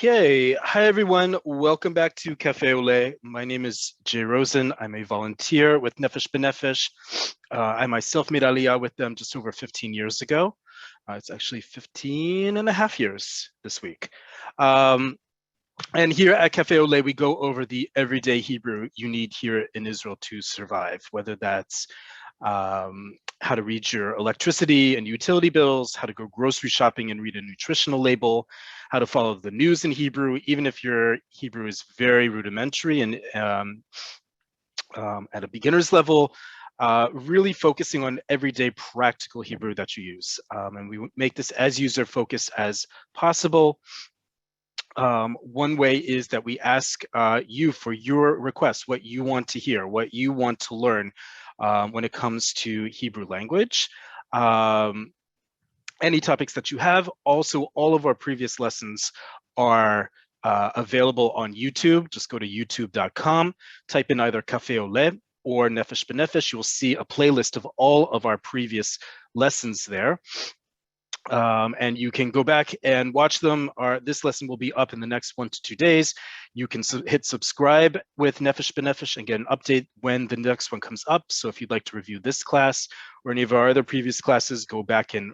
Okay, hi everyone. Welcome back to Cafe Oleh. My name is Jay Rosen. I'm a volunteer with Nefesh B'Nefesh. I myself made Aliyah with them just over 15 years ago. It's actually 15 and a half years this week. And here at Cafe Oleh, we go over the everyday Hebrew you need here in Israel to survive, whether that's how to read your electricity and utility bills, how to go grocery shopping and read a nutritional label, how to follow the news in Hebrew, even if your Hebrew is very rudimentary and at a beginner's level, really focusing on everyday practical Hebrew that you use. And we make this as user-focused as possible. One way is that we ask you for your requests, what you want to hear, what you want to learn when it comes to Hebrew language. Any topics that you have. Also, all of our previous lessons are available on YouTube. Just go to youtube.com, type in either Cafe Oleh or Nefesh B'Nefesh. You'll see a playlist of all of our previous lessons there. And you can go back and watch them. This lesson will be up in the next 1 to 2 days. You can hit subscribe with Nefesh B'Nefesh and get an update when the next one comes up. So if you'd like to review this class or any of our other previous classes, go back and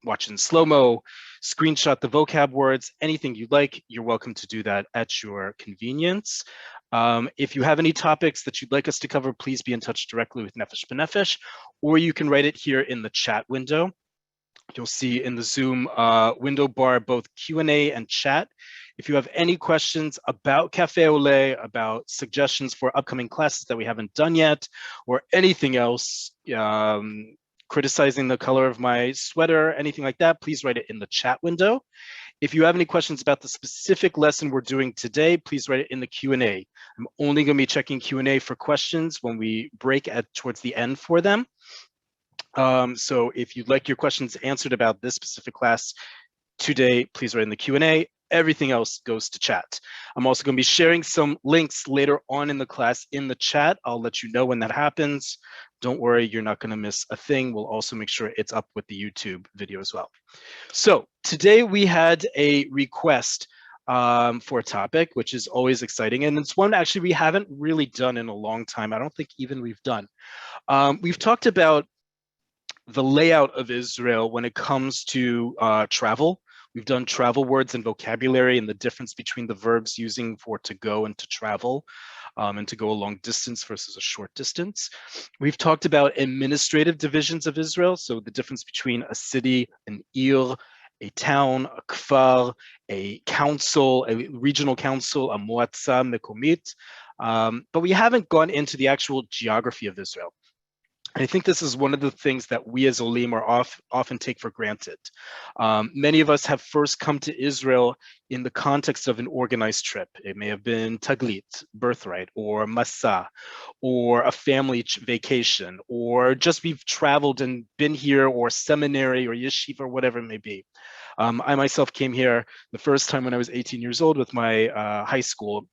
watch in slow-mo, screenshot the vocab words, anything you'd like, you're welcome to do that at your convenience. If you have any topics that you'd like us to cover, please be in touch directly with Nefesh B'Nefesh, or you can write it here in the chat window. You'll see in the Zoom window bar both Q&A and chat. If you have any questions about Cafe Oleh, about suggestions for upcoming classes that we haven't done yet, or anything else, criticizing the color of my sweater, anything like that, please write it in the chat window. If you have any questions about the specific lesson we're doing today, please write it in the Q&A. I'm only going to be checking Q&A for questions when we break towards the end for them. So if you'd like your questions answered about this specific class today, please write in the Q&A. Everything else goes to chat. I'm also going to be sharing some links later on in the class in the chat. I'll let you know when that happens. Don't worry, you're not going to miss a thing. We'll also make sure it's up with the YouTube video as well. So today we had a request for a topic, which is always exciting. And it's one actually we haven't really done in a long time. I don't think even we've done. We've talked about the layout of Israel when it comes to travel. We've done travel words and vocabulary and the difference between the verbs using for to go and to travel, and to go a long distance versus a short distance. We've talked about administrative divisions of Israel, so the difference between a city, an ir, a town, a kfar, a council, a regional council, a moatza mekomit. But we haven't gone into the actual geography of Israel. I think this is one of the things that we as Olim often take for granted. Many of us have first come to Israel in the context of an organized trip. It may have been Taglit, birthright, or Masa, or a family vacation, or just we've traveled and been here, or seminary, or yeshiva, or whatever it may be. I myself came here the first time when I was 18 years old with my high school.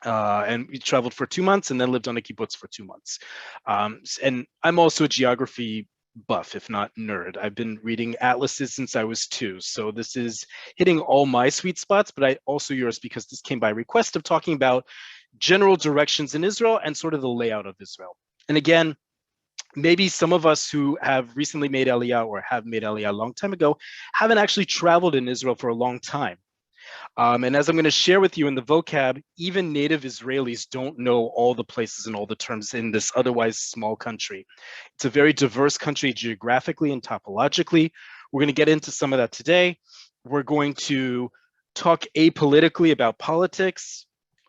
And we traveled for 2 months and then lived on a kibbutz for 2 months. And I'm also a geography buff, if not nerd. I've been reading atlases since I was 2. So this is hitting all my sweet spots, but also yours, because this came by request of talking about general directions in Israel and sort of the layout of Israel. And again, maybe some of us who have recently made Aliyah or have made Aliyah a long time ago haven't actually traveled in Israel for a long time. And as I'm going to share with you in the vocab, even native Israelis don't know all the places and all the terms in this otherwise small country. It's a very diverse country geographically and topologically. We're going to get into some of that today. We're going to talk apolitically about politics,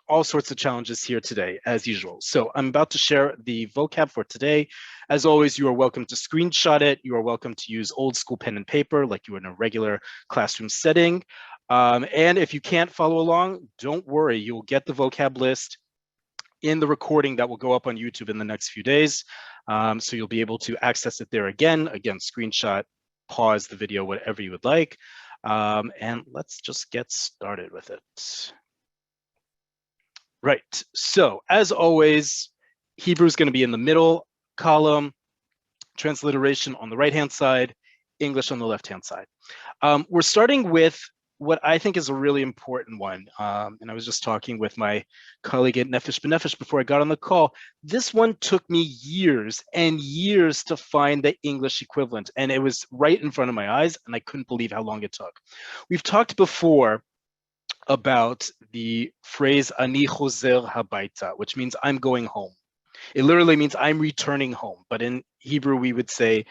all sorts of challenges here today, as usual. So I'm about to share the vocab for today. As always, you are welcome to screenshot it. You are welcome to use old school pen and paper like you are in a regular classroom setting. And if you can't follow along, don't worry, you'll get the vocab list in the recording that will go up on YouTube in the next few days. So you'll be able to access it there again, screenshot, pause the video, whatever you would like. And let's just get started with it. Right, so as always, Hebrew is going to be in the middle column, transliteration on the right-hand side, English on the left-hand side. We're starting with what I think is a really important one, and I was just talking with my colleague at Nefesh B'Nefesh before I got on the call, this one took me years and years to find the English equivalent, and it was right in front of my eyes, and I couldn't believe how long it took. We've talked before about the phrase Ani chozer habayta, which means I'm going home. It literally means I'm returning home, but in Hebrew we would say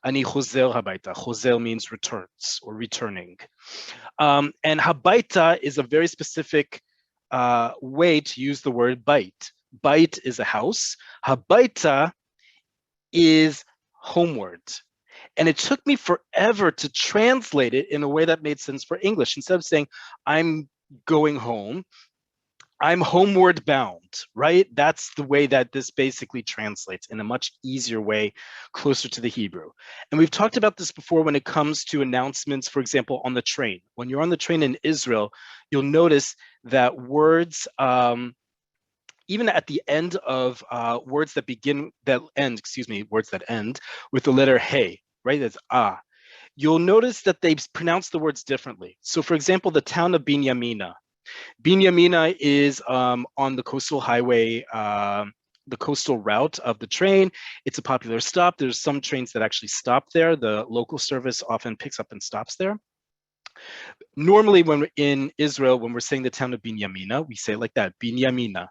Ani chozer habayta. Chozer means returns or returning. And habayta is a very specific way to use the word bait. Bait is a house. Habayta is homeward. And it took me forever to translate it in a way that made sense for English. Instead of saying, I'm going home, I'm homeward bound, right? That's the way that this basically translates in a much easier way, closer to the Hebrew. And we've talked about this before when it comes to announcements, for example, on the train. When you're on the train in Israel, you'll notice that words, even at the end of words that end with the letter hey, right? That's ah. You'll notice that they pronounce the words differently. So for example, the town of Binyamina. Binyamina is on the coastal highway, the coastal route of the train. It's a popular stop. There's some trains that actually stop there. The local service often picks up and stops there. Normally, when in Israel, when we're saying the town of Binyamina, we say it like that, Binyamina.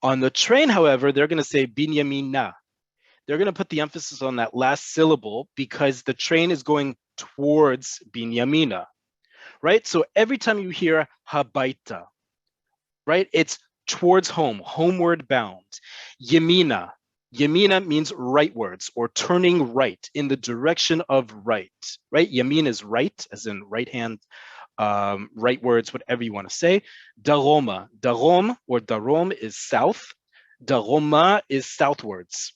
On the train, however, they're going to say Binyamina. They're going to put the emphasis on that last syllable because the train is going towards Binyamina, right? So every time you hear habaita, right, it's towards home, homeward bound. Yamina, Yamina means rightwards or turning right in the direction of right, right? Yamin is right, as in right hand, rightwards, whatever you want to say. Daroma, Darom or Darom is south. Daroma is southwards,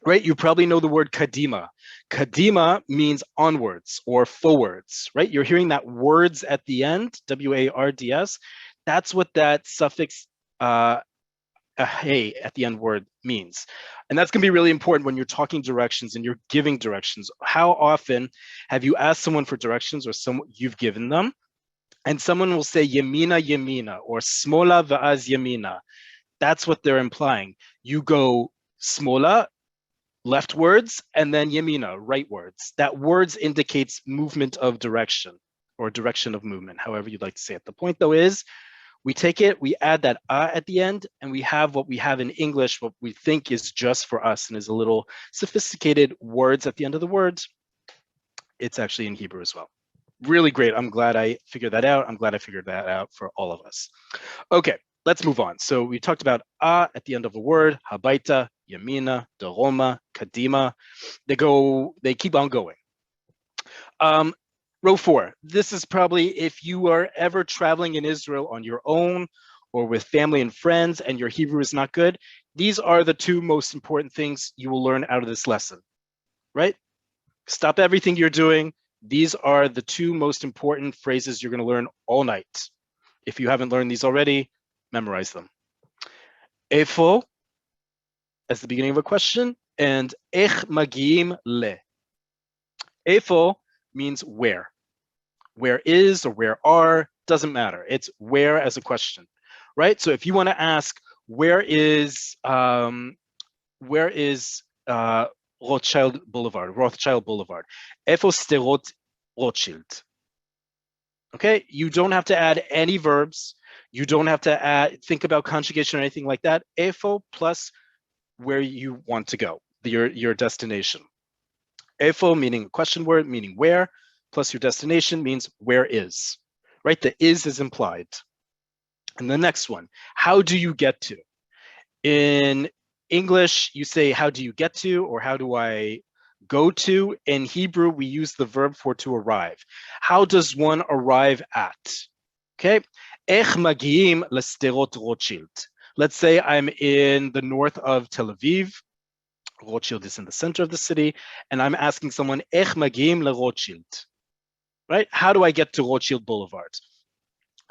right? You probably know the word kadima. Kadima means onwards or forwards, right? You're hearing that words at the end, W-A-R-D-S. That's what that suffix hey at the end word means. And that's going to be really important when you're talking directions and you're giving directions. How often have you asked someone for directions or you've given them and someone will say yamina yamina or smola va'az yamina? That's what they're implying. You go smola, leftwards, and then yamina, rightwards. That words indicates movement of direction or direction of movement, however you'd like to say it. The point though is we take it, we add that at the end, and we have what we have in English, what we think is just for us and is a little sophisticated words at the end of the words. It's actually in Hebrew as well. Really great. I'm glad I figured that out. I'm glad I figured that out for all of us. Okay, let's move on. So we talked about at the end of a word, habaita, yamina, daroma, kadima. They keep on going. Row 4. This is probably if you are ever traveling in Israel on your own or with family and friends and your Hebrew is not good, these are the 2 most important things you will learn out of this lesson, right? Stop everything you're doing. These are the 2 most important phrases you're going to learn all night. If you haven't learned these already, memorize them. Efo, as the beginning of a question, and ech magiim le. Efo means where. Where is or where are, doesn't matter. It's where as a question, right? So if you want to ask, where is Rothschild Boulevard? Efo Sderot Rothschild. Okay, you don't have to add any verbs. You don't have to think about conjugation or anything like that. Efo plus where you want to go, your destination. Efo meaning a question word, meaning where, plus your destination means where is, right? The is implied. And the next one, how do you get to? In English, you say, how do you get to, or how do I go to? In Hebrew, we use the verb for to arrive. How does one arrive at? Okay, Ech magiim lesderot Rothschild. Let's say I'm in the north of Tel Aviv. Rothschild is in the center of the city, and I'm asking someone, Ech magiim leRothschild, right? How do I get to Rothschild Boulevard?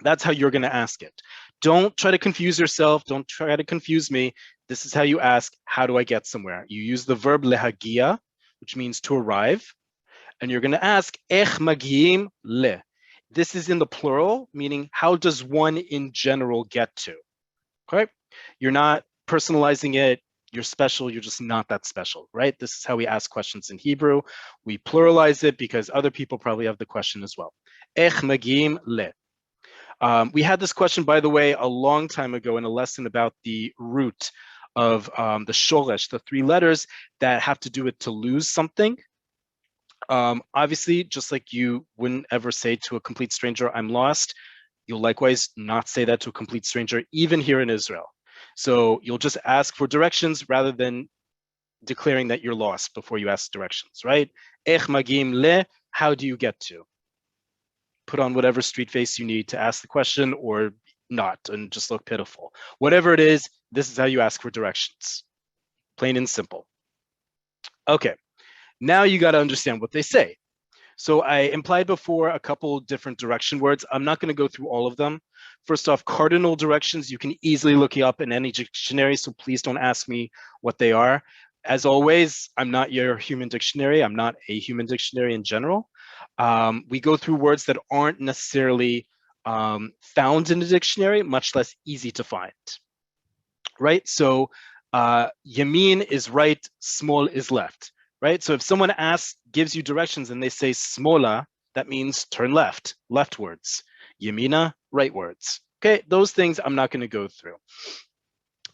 That's how you're going to ask it. Don't try to confuse yourself. Don't try to confuse me. This is how you ask, how do I get somewhere? You use the verb lehagia, which means to arrive, and you're going to ask, Ech magiim le. This is in the plural, meaning how does one in general get to? Okay, you're not personalizing it. You're special. You're just not that special, right? This is how we ask questions in Hebrew. We pluralize it because other people probably have the question as well. Ech magim le. We had this question, by the way, a long time ago in a lesson about the root of the shoresh, the three letters that have to do with to lose something. Obviously, just like you wouldn't ever say to a complete stranger, I'm lost, you'll likewise not say that to a complete stranger, even here in Israel. So you'll just ask for directions rather than declaring that you're lost before you ask directions, right? Ech magim le, how do you get to? Put on whatever street face you need to ask the question or not and just look pitiful. Whatever it is, this is how you ask for directions. Plain and simple. Okay, now you got to understand what they say. So I implied before a couple different direction words. I'm not going to go through all of them. First off, cardinal directions, you can easily look it up in any dictionary, so please don't ask me what they are. As always, I'm not your human dictionary. I'm not a human dictionary in general. We go through words that aren't necessarily found in a dictionary, much less easy to find, right? So yamin is right, small is left, right? So if someone gives you directions and they say smola, that means turn left, leftwards. Yamina, rightwards. Okay, those things I'm not going to go through.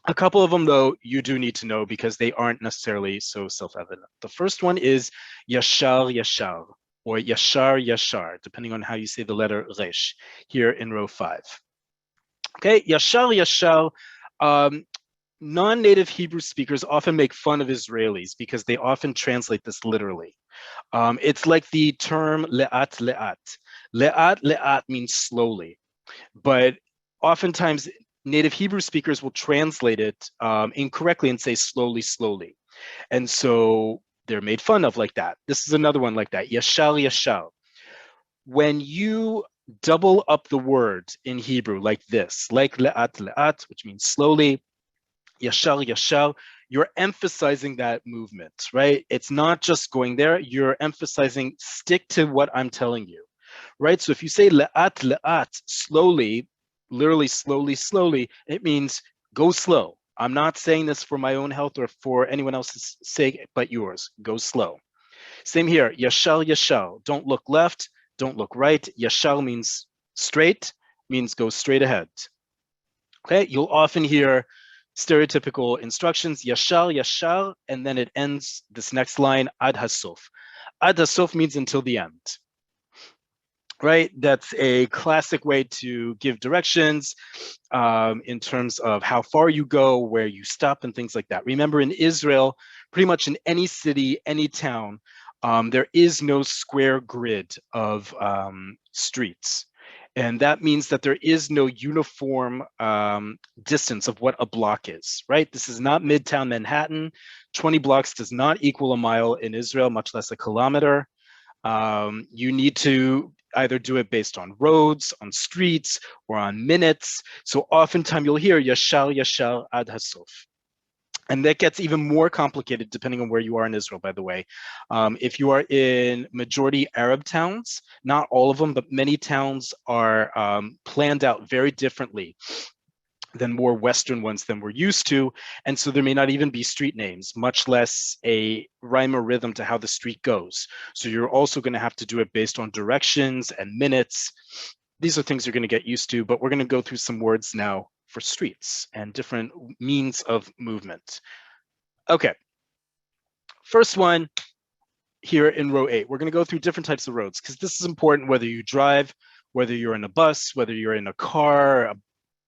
A couple of them, though, you do need to know because they aren't necessarily so self-evident. The first one is yashar yashar, or yashar yashar, depending on how you say the letter resh, here in row 5. Okay, yashar yashar, non-native Hebrew speakers often make fun of Israelis because they often translate this literally. It's like the term le'at le'at. Le'at le'at means slowly, but oftentimes native Hebrew speakers will translate it incorrectly and say slowly, slowly. And so they're made fun of like that. This is another one like that, yashar yashar. When you double up the word in Hebrew like this, like le'at le'at, which means slowly, yashar yashar, you're emphasizing that movement, right? It's not just going there, you're emphasizing stick to what I'm telling you, right? So if you say le'at le'at, slowly, literally slowly, slowly, it means go slow. I'm not saying this for my own health or for anyone else's sake, but yours. Go slow. Same here, yashar yashar. Don't look left, don't look right. Yashar means straight, means go straight ahead. Okay, you'll often hear stereotypical instructions, yashar, yashar, and then it ends this next line, ad hasof. Ad hasof means until the end, right? That's a classic way to give directions in terms of how far you go, where you stop, and things like that. Remember, in Israel, pretty much in any city, any town, there is no square grid of streets. And that means that there is no uniform distance of what a block is, right? This is not Midtown Manhattan. 20 blocks does not equal a mile in Israel, much less a kilometer. You need to either do it based on roads, on streets, or on minutes. So oftentimes you'll hear yashar, yashar, ad hasof. And that gets even more complicated depending on where you are in Israel, by the way. If you are in majority Arab towns, not all of them, but many towns are planned out very differently than more Western ones than we're used to. And so there may not even be street names, much less a rhyme or rhythm to how the street goes. So you're also going to have to do it based on directions and minutes. These are things you're going to get used to, but we're going to go through some words now for streets and different means of movement. Okay, first one here in row 8, we're going to go through different types of roads because this is important whether you drive, whether you're in a bus, whether you're in a car, a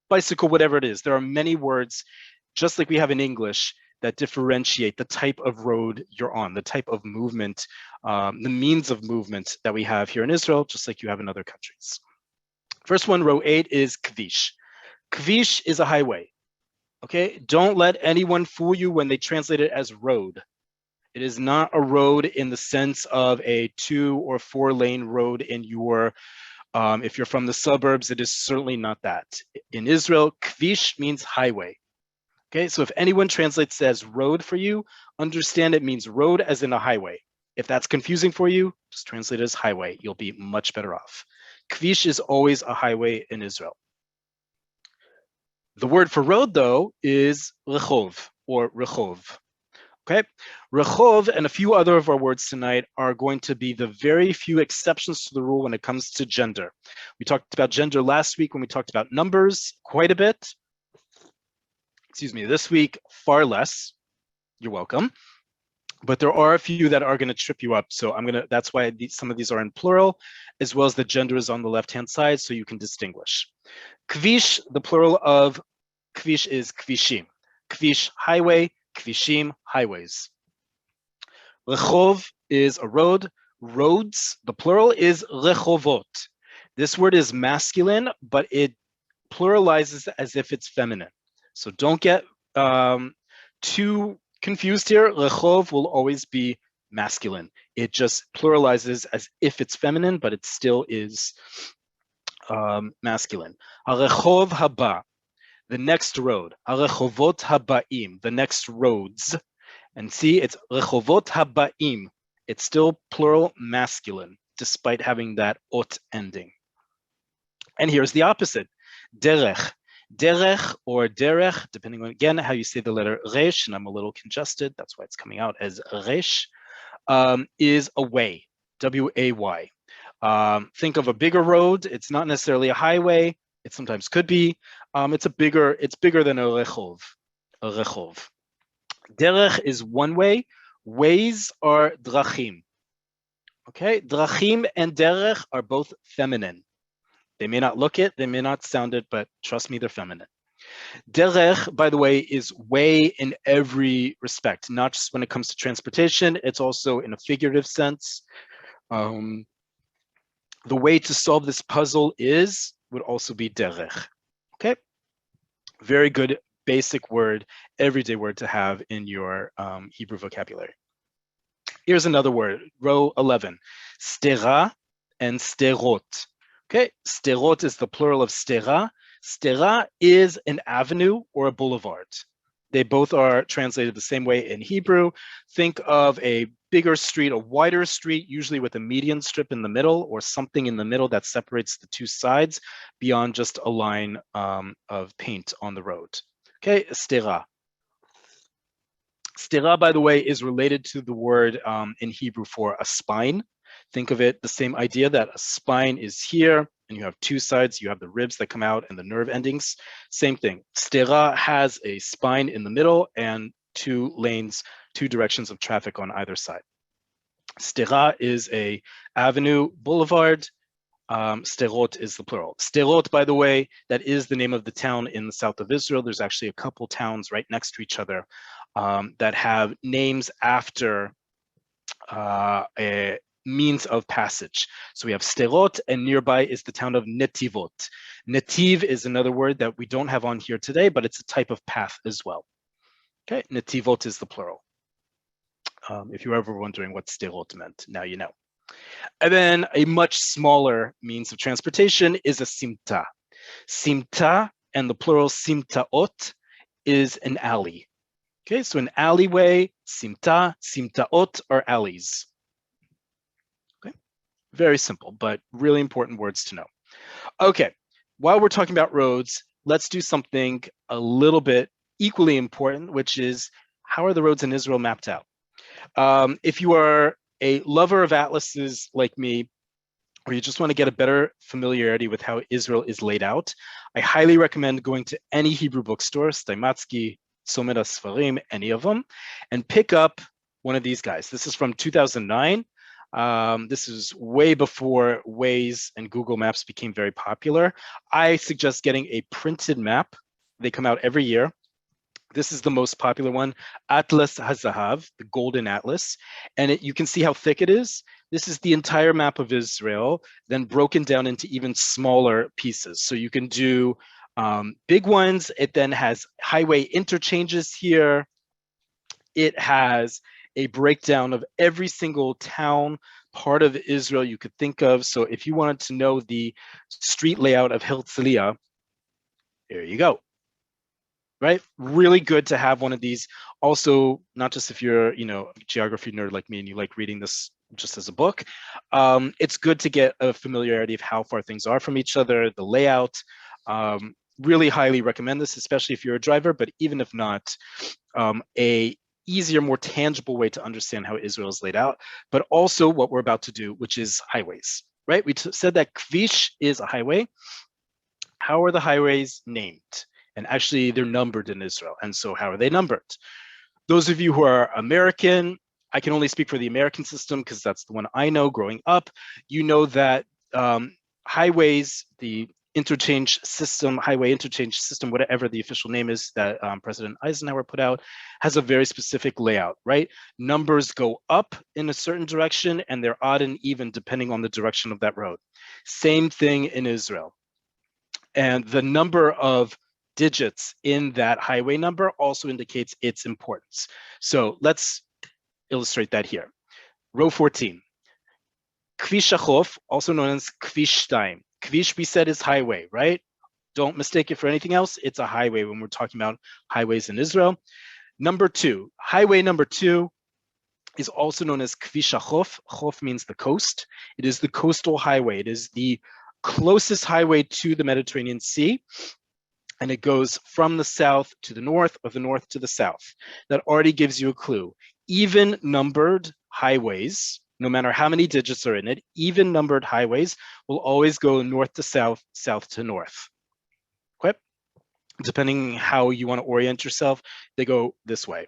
bicycle, whatever it is. There are many words, just like we have in English, that differentiate the type of road you're on, the type of movement, the means of movement that we have here in Israel, just like you have in other countries. First one, row 8, is kvish. Kvish is a highway, okay? Don't let anyone fool you when they translate it as road. It is not a road in the sense of a 2 or 4 lane road in your, if you're from the suburbs, it is certainly not that. In Israel, kvish means highway. Okay, so if anyone translates it as road for you, understand it means road as in a highway. If that's confusing for you, just translate it as highway. You'll be much better off. Kvish is always a highway in Israel. The word for road, though, is rechov or rechov. Okay, rechov and a few other of our words tonight are going to be the very few exceptions to the rule when it comes to gender. We talked about gender last week when we talked about numbers quite a bit. Excuse me, this week, far less. You're welcome. But there are a few that are going to trip you up. So that's why some of these are in plural, as well as the gender is on the left-hand side, so you can distinguish. Kvish, the plural of kvish is kvishim. Kvish, highway, kvishim, highways. Rechov is a road. Roads, the plural is rechovot. This word is masculine, but it pluralizes as if it's feminine. So don't get too confused here. Rechov will always be masculine. It just pluralizes as if it's feminine, but it still is masculine. Harechov haba, the next road. Harechovot habaim, the next roads. And see, it's rechovot habaim. It's still plural masculine, despite having that ot ending. And here's the opposite. Derech. Derech or derech, depending on, again, how you say the letter resh, and I'm a little congested, that's why it's coming out as resh, is a way, W-A-Y. Think of a bigger road. It's not necessarily a highway. It sometimes could be. It's bigger than a rechov. A rechov. Derech is one way. Ways are drachim. Okay, drachim and derech are both feminine. They may not look it, they may not sound it, but trust me, they're feminine. Derech, by the way, is way in every respect, not just when it comes to transportation, it's also in a figurative sense. The way to solve this puzzle would also be derech. Okay, very good basic word, everyday word to have in your Hebrew vocabulary. Here's another word, row 11, stera and sterot. Okay, sterot is the plural of stera. Stera is an avenue or a boulevard. They both are translated the same way in Hebrew. Think of a bigger street, a wider street, usually with a median strip in the middle or something in the middle that separates the two sides beyond just a line of paint on the road. Okay, stera. Stera, by the way, is related to the word in Hebrew for a spine. Think of it the same idea that a spine is here and you have two sides, you have the ribs that come out and the nerve endings. Same thing. Stera has a spine in the middle and two lanes, two directions of traffic on either side. Stera is a avenue, boulevard. Sterot is the plural. Sterot, by the way, that is the name of the town in the south of Israel. There's actually a couple towns right next to each other that have names after a means of passage. So we have Sterot, and nearby is the town of Netivot. Netiv is another word that we don't have on here today, but it's a type of path as well. Okay, Netivot is the plural. If you're ever wondering what Sterot meant, now you know. And then a much smaller means of transportation is a simta. Simta, and the plural simtaot, is an alley. Okay, so an alleyway, simta, simtaot are alleys. Okay, very simple, but really important words to know. Okay, while we're talking about roads, let's do something a little bit equally important, which is how are the roads in Israel mapped out? If you are a lover of atlases like me, or you just want to get a better familiarity with how Israel is laid out, I highly recommend going to any Hebrew bookstore, Steimatsky, Somet Sfarim, any of them, and pick up one of these guys. This is from 2009. This is way before Waze and Google Maps became very popular. I suggest getting a printed map. They come out every year. This is the most popular one, Atlas HaZahav, the Golden Atlas. And you can see how thick it is. This is the entire map of Israel, then broken down into even smaller pieces. So you can do big ones. It then has highway interchanges here. It has a breakdown of every single town, part of Israel you could think of. So if you wanted to know the street layout of Herzliya, there you go. Right? Really good to have one of these. Also, not just if you're, a geography nerd like me and you like reading this just as a book. It's good to get a familiarity of how far things are from each other, the layout. Really highly recommend this, especially if you're a driver, but even if not, a easier, more tangible way to understand how Israel is laid out, but also what we're about to do, which is highways, right? We said that kvish is a highway. How are the highways named? And actually, they're numbered in Israel. And so how are they numbered? Those of you who are American, I can only speak for the American system because that's the one I know growing up. You know that highways, the interchange system, highway interchange system, whatever the official name is that President Eisenhower put out, has a very specific layout, right? Numbers go up in a certain direction and they're odd and even depending on the direction of that road. Same thing in Israel. And the number of digits in that highway number also indicates its importance. So let's illustrate that here. Row 14. Kvish Achov, also known as Kvish Shtaim. Kvish, we said, is highway, right? Don't mistake it for anything else. It's a highway when we're talking about highways in Israel. Number 2, highway number 2 is also known as Kvish Achov. Achov means the coast. It is the coastal highway. It is the closest highway to the Mediterranean Sea. And it goes from the south to the north, or the north to the south. That already gives you a clue. Even numbered highways, no matter how many digits are in it, even numbered highways will always go north to south, south to north. Okay? Depending how you want to orient yourself, they go this way.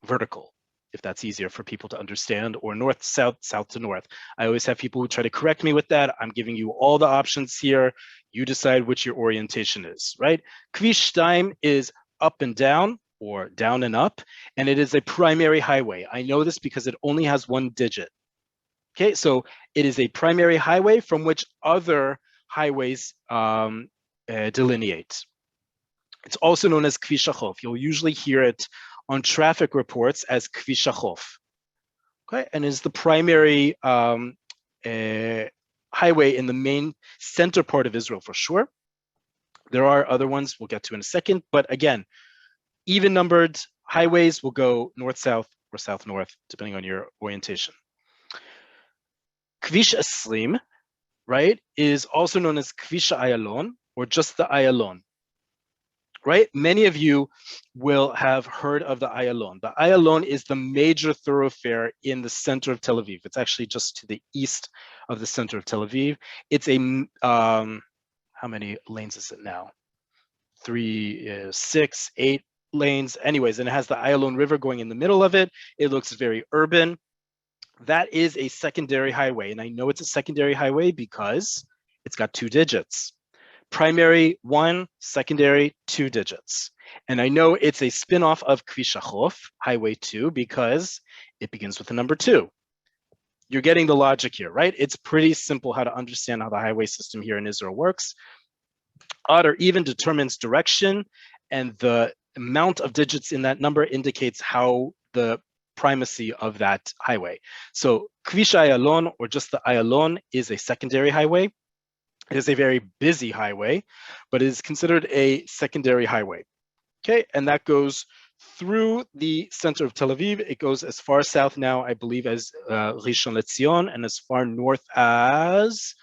Vertical, if that's easier for people to understand, or north to south, south to north. I always have people who try to correct me with that. I'm giving you all the options here. You decide which your orientation is, right? Kvish Shtaim is up and down, or down and up, and it is a primary highway. I know this because it only has one digit. Okay, so it is a primary highway from which other highways delineate. It's also known as Kvish Achov. You'll usually hear it on traffic reports as Kvish Achov. Okay, and is the primary highway in the main center part of Israel for sure. There are other ones we'll get to in a second, but again, even numbered highways will go north-south or south-north, depending on your orientation. Kvish Aslim, right, is also known as Kvish Ayalon, or just the Ayalon. Right? Many of you will have heard of the Ayalon. The Ayalon is the major thoroughfare in the center of Tel Aviv. It's actually just to the east of the center of Tel Aviv. It's a, how many lanes is it now? 3, 6, 8 lanes. Anyways, and it has the Ayalon River going in the middle of it. It looks very urban. That is a secondary highway. And I know it's a secondary highway because it's got 2 digits. Primary 1, secondary 2 digits. And I know it's a spin-off of Kvish Achov, Highway 2, because it begins with the number 2. You're getting the logic here, right? It's pretty simple how to understand how the highway system here in Israel works. Odd or even determines direction, and the amount of digits in that number indicates how the primacy of that highway. So Kvish Ayalon, or just the Ayalon, is a secondary highway. It is a very busy highway, but it is considered a secondary highway. Okay, and that goes through the center of Tel Aviv. It goes as far south now, I believe, as Rishon LeZion, and as far north as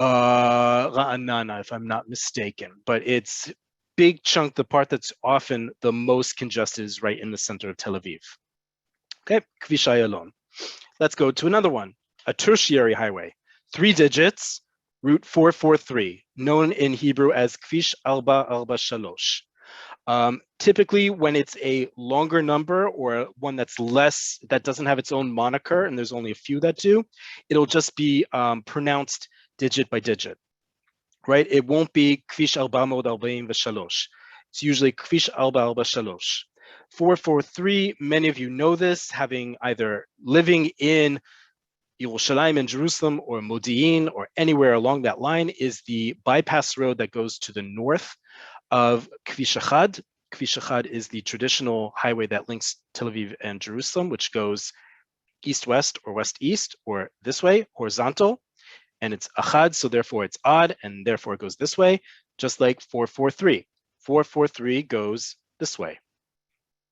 Ra'anana, if I'm not mistaken. But it's big chunk, the part that's often the most congested is right in the center of Tel Aviv. Okay, Kvish Ayalon. Let's go to another one, a tertiary highway, 3 digits, Route 443, known in Hebrew as Kvish 443. Typically, when it's a longer number or one that's less, that doesn't have its own moniker, and there's only a few that do, it'll just be pronounced digit by digit, right? It won't be Kvish 443. It's usually Kvish 443. 443, many of you know this, having either living in Yerushalayim in Jerusalem or Modi'in or anywhere along that line, is the bypass road that goes to the north of Kvish Echad. Kvish Echad is the traditional highway that links Tel Aviv and Jerusalem, which goes east-west or west-east, or this way, horizontal. And it's Echad, so therefore it's odd, and therefore it goes this way, just like 443. 443 goes this way,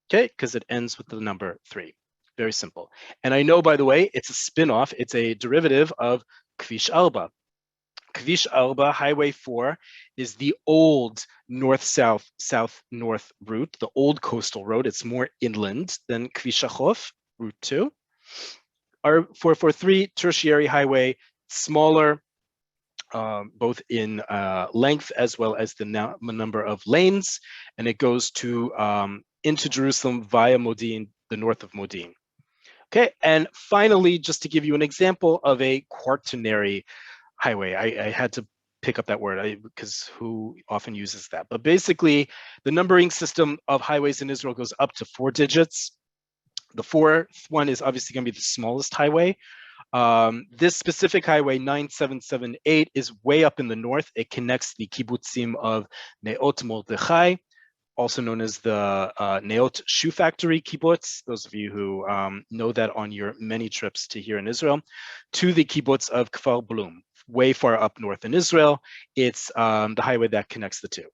okay, because it ends with the number 3. Very simple. And I know, by the way, it's a spin-off. It's a derivative of Kvish Arba. Kvish Arba, Highway 4, is the old north-south, south-north route, the old coastal road. It's more inland than Kvish Achov, Route 2. Our 443 tertiary highway, smaller, both in length as well as the number of lanes, and it goes to into Jerusalem via Modin, the north of Modin. Okay, and finally, just to give you an example of a quaternary highway, I had to pick up that word because who often uses that? But basically, the numbering system of highways in Israel goes up to 4 digits. The fourth one is obviously going to be the smallest highway. This specific highway, 9778, is way up in the north. It connects the kibbutzim of Neot Mordechai, also known as the Neot Shoe Factory kibbutz, those of you who know that on your many trips to here in Israel, to the kibbutz of Kfar Blum, way far up north in Israel. It's the highway that connects the two.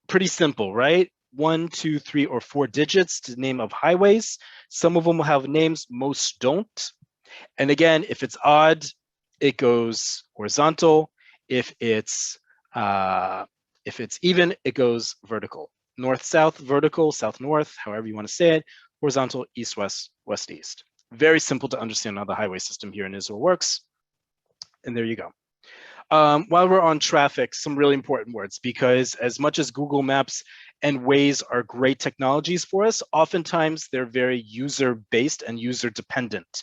Pretty simple, right? 1, 2, 3, or 4 digits to the name of highways. Some of them will have names, most don't. And again, if it's odd, it goes horizontal. If it's even, it goes vertical. North-south, vertical, south-north, however you want to say it. Horizontal, east-west, west-east. Very simple to understand how the highway system here in Israel works. And there you go. While we're on traffic, some really important words, because as much as Google Maps and Waze are great technologies for us, oftentimes they're very user-based and user-dependent.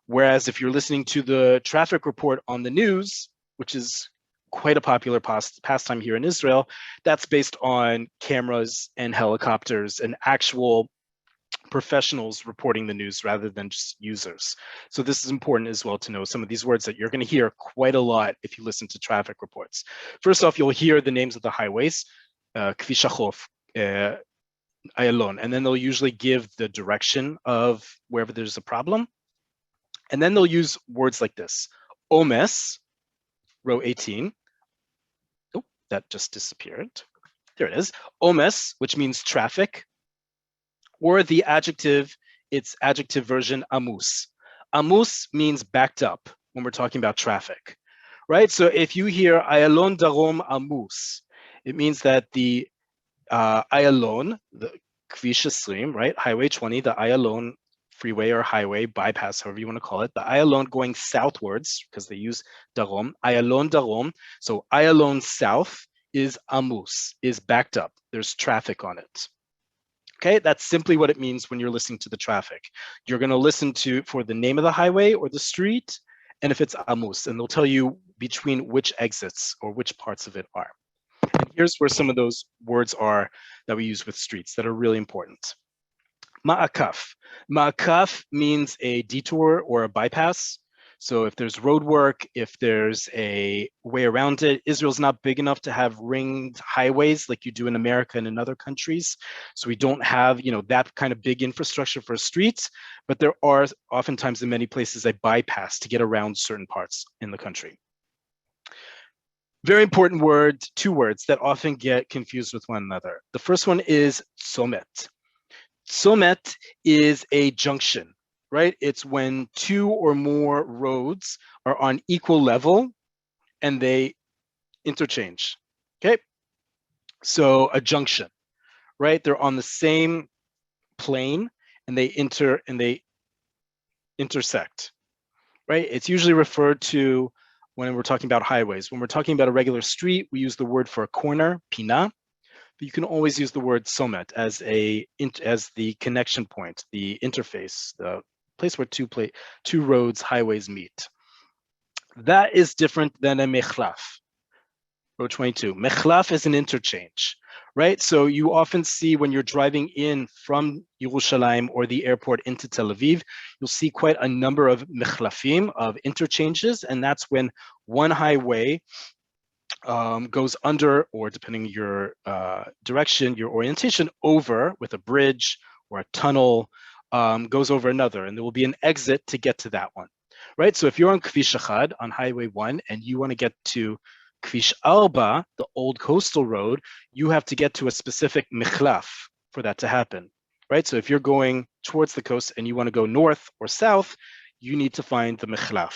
Whereas if you're listening to the traffic report on the news, which is quite a popular pastime here in Israel, that's based on cameras and helicopters and actual professionals reporting the news rather than just users. So this is important as well to know some of these words that you're going to hear quite a lot if you listen to traffic reports. First off, you'll hear the names of the highways, Kvish Achov, Ayalon, and then they'll usually give the direction of wherever there's a problem. And then they'll use words like this: Omes, row 18. Oh, that just disappeared. There it is. Omes, which means traffic, or the adjective, its adjective version, amus. Amus means backed up when we're talking about traffic, right? So if you hear Ayalon Darom Amus, it means that the Ayalon, the Kvish 20, right? Highway 20, the Ayalon freeway or highway, bypass, however you want to call it, the Ayalon going southwards, because they use Darom, Ayalon Darom. So Ayalon south is Amus, is backed up. There's traffic on it. Okay, that's simply what it means when you're listening to the traffic. You're going to listen to for the name of the highway or the street, and if it's Amus, and they'll tell you between which exits or which parts of it are. And here's where some of those words are that we use with streets that are really important. Ma'akaf. Ma'akaf means a detour or a bypass. So if there's road work, if there's a way around it, Israel's not big enough to have ringed highways like you do in America and in other countries. So we don't have, that kind of big infrastructure for streets, but there are oftentimes in many places a bypass to get around certain parts in the country. Very important word, 2 words that often get confused with one another. The first one is tzomet. Tzomet is a junction, right? It's when 2 or more roads are on equal level and they interchange, okay? So a junction, right? They're on the same plane and they intersect, right? It's usually referred to when we're talking about highways. When we're talking about a regular street, we use the word for a corner, pina, but you can always use the word tzomet as the connection point, the interface, the place where 2 roads, highways meet. That is different than a mechlaf. Row 22. Mechlaf is an interchange, right? So you often see when you're driving in from Yerushalayim or the airport into Tel Aviv, you'll see quite a number of mechlafim, of interchanges, and that's when one highway goes under, or depending your direction, your orientation, over with a bridge or a tunnel, goes over another, and there will be an exit to get to that one, right? So if you're on Kvish Achad, on Highway 1, and you want to get to Kvish Arba, the old coastal road, you have to get to a specific mechlaf for that to happen. right? So if you're going towards the coast and you want to go north or south, you need to find the michlaf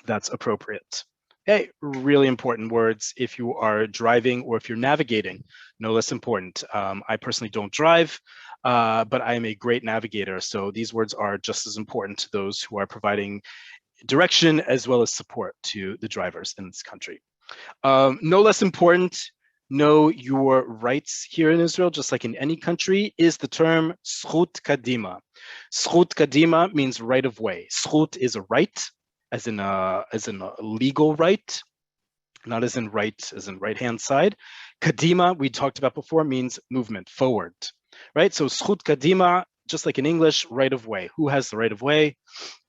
that's appropriate. Okay, really important words if you are driving or if you're navigating, no less important. I personally don't drive, but I am a great navigator. So these words are just as important to those who are providing direction as well as support to the drivers in this country. No less important, know your rights here in Israel, just like in any country, is the term zchut kadima. Zchut kadima means right of way. Zchut is a right, as in a legal right, not as in right hand side. Kadima, we talked about before, means movement forward, right? So zchut kadima, just like in English, right of way. Who has the right of way?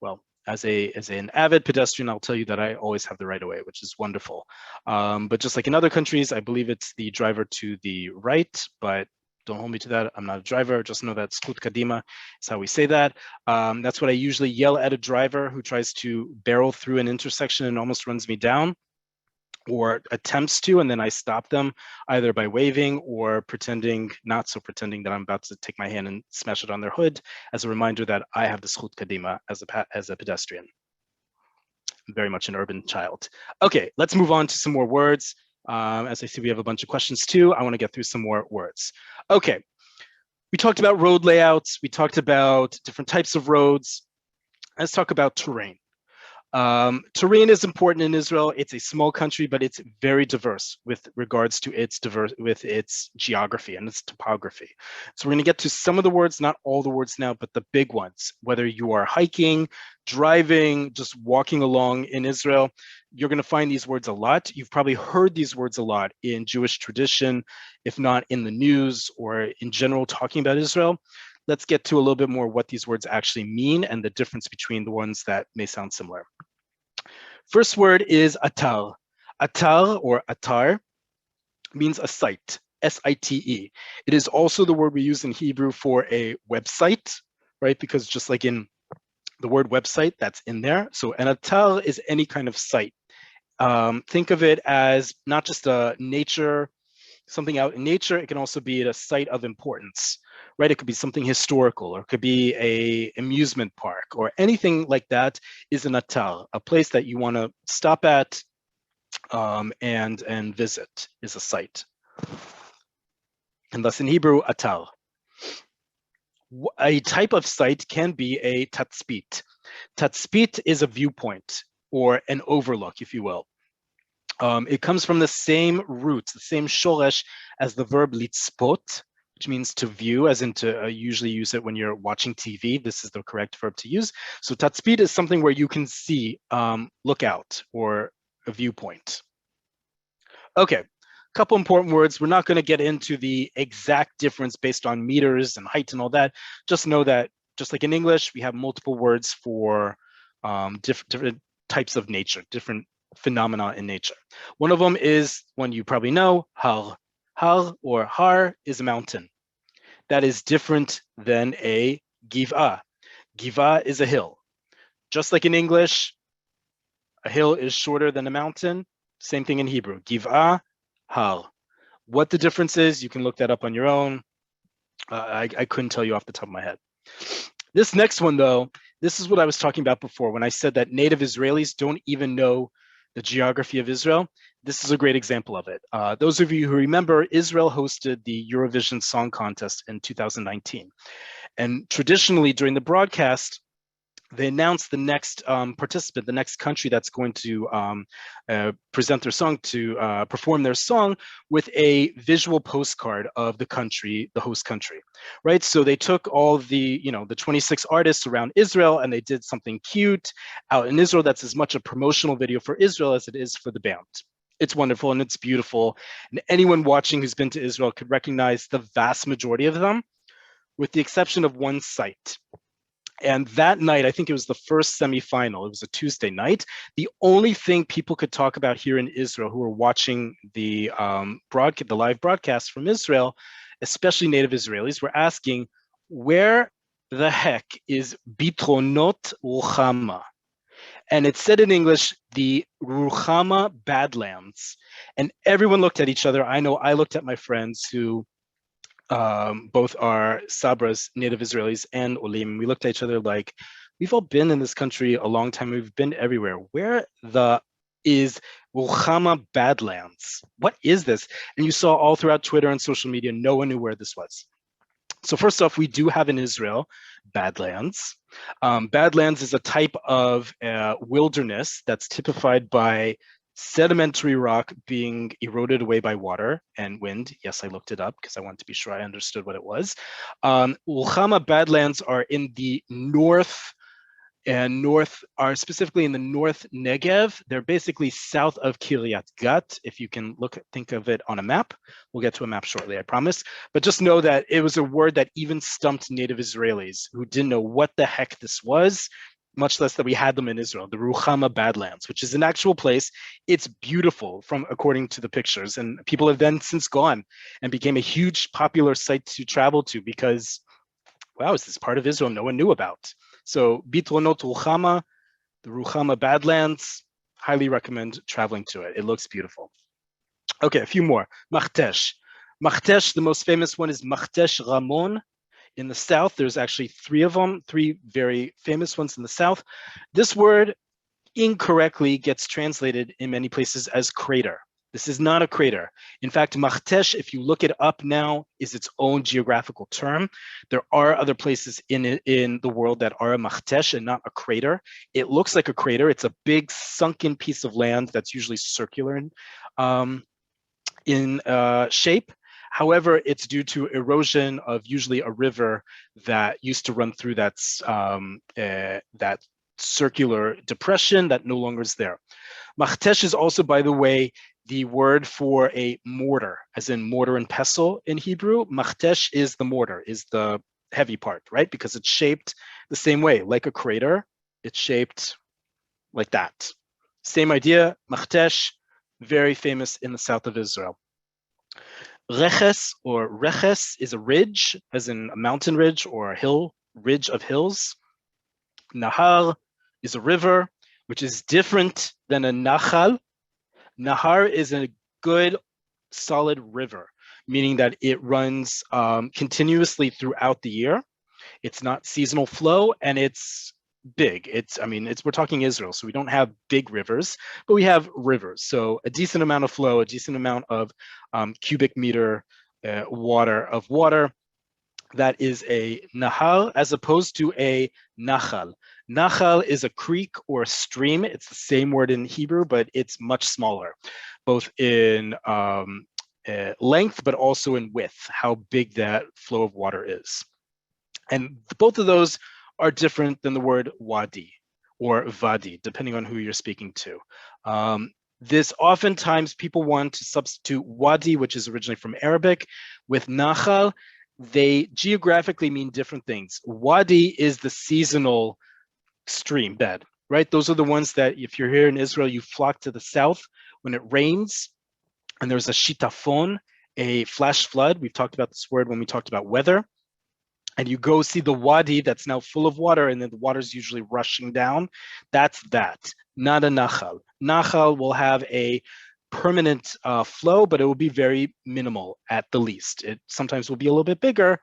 Well, as an avid pedestrian, I'll tell you that I always have the right of way, which is wonderful. But just like in other countries, I believe it's the driver to the right, but don't hold me to that. I'm not a driver. Just know that zchut kadima is how we say that. That's what I usually yell at a driver who tries to barrel through an intersection and almost runs me down, or attempts to, and then I stop them either by waving or pretending, not so pretending, that I'm about to take my hand and smash it on their hood as a reminder that I have the zchut kadima as a pedestrian. I'm very much an urban child. Okay, let's move on to some more words. As I see, we have a bunch of questions too. I want to get through some more words. Okay, we talked about road layouts. We talked about different types of roads. Let's talk about terrain. Terrain is important in Israel. It's a small country, but it's very diverse with regards to its geography and its topography. So we're going to get to some of the words, not all the words now, but the big ones. Whether you are hiking, driving, just walking along in Israel, you're going to find these words a lot. You've probably heard these words a lot in Jewish tradition, if not in the news or in general talking about Israel. Let's get to a little bit more what these words actually mean and the difference between the ones that may sound similar. First word is atar. Atar or atar means a site, S-I-T-E. It is also the word we use in Hebrew for a website, right? Because just like in the word website, that's in there. So an atar is any kind of site. Think of it as not just a nature, something out in nature. It can also be a site of importance, right? It could be something historical, or it could be a amusement park, or anything like that is an atar, a place that you want to stop at and visit is a site. And thus in Hebrew, atar. A type of site can be a tatzpit. Tatzpit is a viewpoint or an overlook, if you will. It comes from the same roots, the same shoresh as the verb litzpot, which means to view, as in to usually use it when you're watching TV. This is the correct verb to use. So tatzpit is something where you can see, look out, or a viewpoint. Okay, a couple important words. We're not going to get into the exact difference based on meters and height and all that. Just know that, just like in English, we have multiple words for different types of nature, different phenomena in nature. One of them is one you probably know, har. Har or har is a mountain. That is different than a giv'ah. Giv'ah is a hill. Just like in English, a hill is shorter than a mountain. Same thing in Hebrew, giv'ah, har. What the difference is, you can look that up on your own. I couldn't tell you off the top of my head. This next one, though, this is what I was talking about before when I said that native Israelis don't even know the geography of Israel. This is a great example of it. Those of you who remember, Israel hosted the Eurovision Song Contest in 2019. And traditionally during the broadcast, they announced the next participant, the next country that's going to present their song, to perform their song, with a visual postcard of the country, the host country, right? So they took all the, the 26 artists around Israel, and they did something cute out in Israel that's as much a promotional video for Israel as it is for the band. It's wonderful and it's beautiful. And anyone watching who's been to Israel could recognize the vast majority of them, with the exception of one site. And that night, I think it was the first semifinal. It was a Tuesday night. The only thing people could talk about here in Israel who were watching the live broadcast from Israel, especially native Israelis, were asking, where the heck is Bitronot Ruchama? And it said in English, the Ruchama Badlands. And everyone looked at each other. I know I looked at my friends who Both are Sabras, native Israelis, and Olim. We looked at each other like, we've all been in this country a long time. We've been everywhere. Where the is Ruchama Badlands? What is this? And you saw all throughout Twitter and social media, no one knew where this was. So first off, we do have in Israel Badlands. Badlands is a type of wilderness that's typified by sedimentary rock being eroded away by water and wind. Yes, I looked it up because I wanted to be sure I understood what it was. Ulchama Badlands are in the north and north are specifically in the North Negev. They're basically south of Kiryat Gat. If you can think of it on a map. We'll get to a map shortly, I promise. But just know that it was a word that even stumped native Israelis who didn't know what the heck this was, much less that we had them in Israel, the Ruchama Badlands, which is an actual place. It's beautiful from according to the pictures. And people have then since gone and became a huge popular site to travel to because, wow, is this part of Israel no one knew about? So Bitronot Ruchama, the Ruchama Badlands, highly recommend traveling to it. It looks beautiful. Okay, a few more. Machtesh. Machtesh, the most famous one is Machtesh Ramon. In the south, there's actually three of them, three very famous ones in the south. This word incorrectly gets translated in many places as crater. This is not a crater. In fact, Machtesh, if you look it up now, is its own geographical term. There are other places in the world that are a Machtesh and not a crater. It looks like a crater. It's a big sunken piece of land that's usually circular in shape. However, it's due to erosion of usually a river that used to run through that circular depression that no longer is there. Machtesh is also, by the way, the word for a mortar, as in mortar and pestle in Hebrew. Machtesh is the mortar, is the heavy part, right? Because it's shaped the same way, like a crater. It's shaped like that. Same idea, Machtesh, very famous in the south of Israel. Reches or Reches is a ridge, as in a mountain ridge or a hill, ridge of hills. Nahar is a river, which is different than a Nachal. Nahar is a good, solid river, meaning that it runs continuously throughout the year. It's not seasonal flow, and it's big. We're talking Israel, so we don't have big rivers, but we have rivers. So a decent amount of flow, a decent amount of cubic meter water. That is a nahal as opposed to a nachal. Nachal is a creek or a stream. It's the same word in Hebrew, but it's much smaller, both in length, but also in width, how big that flow of water is. And both of those are different than the word wadi or vadi, depending on who you're speaking to. This oftentimes people want to substitute wadi, which is originally from Arabic, with nachal. They geographically mean different things. Wadi is the seasonal stream bed, right? Those are the ones that if you're here in Israel, you flock to the south when it rains and there's a shitafon, a flash flood. We've talked about this word when we talked about weather. And you go see the wadi that's now full of water, and then the water's usually rushing down. That's that, not a nachal. Nachal will have a permanent flow, but it will be very minimal at the least. It sometimes will be a little bit bigger,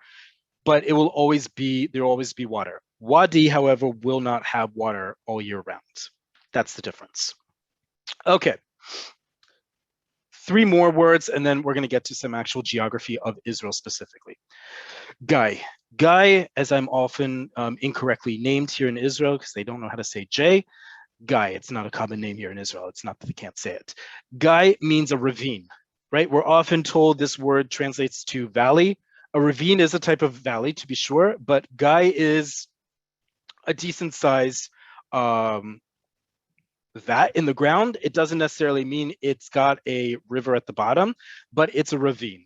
but it will always be, there will always be water. Wadi, however, will not have water all year round. That's the difference. Okay. 3 more words, and then we're going to get to some actual geography of Israel specifically. Guy. Guy, as I'm often incorrectly named here in Israel because they don't know how to say J. Guy, it's not a common name here in Israel. It's not that they can't say it. Guy means a ravine, right? We're often told this word translates to valley. A ravine is a type of valley, to be sure, but Guy is a decent size that in the ground. It doesn't necessarily mean it's got a river at the bottom, but it's a ravine,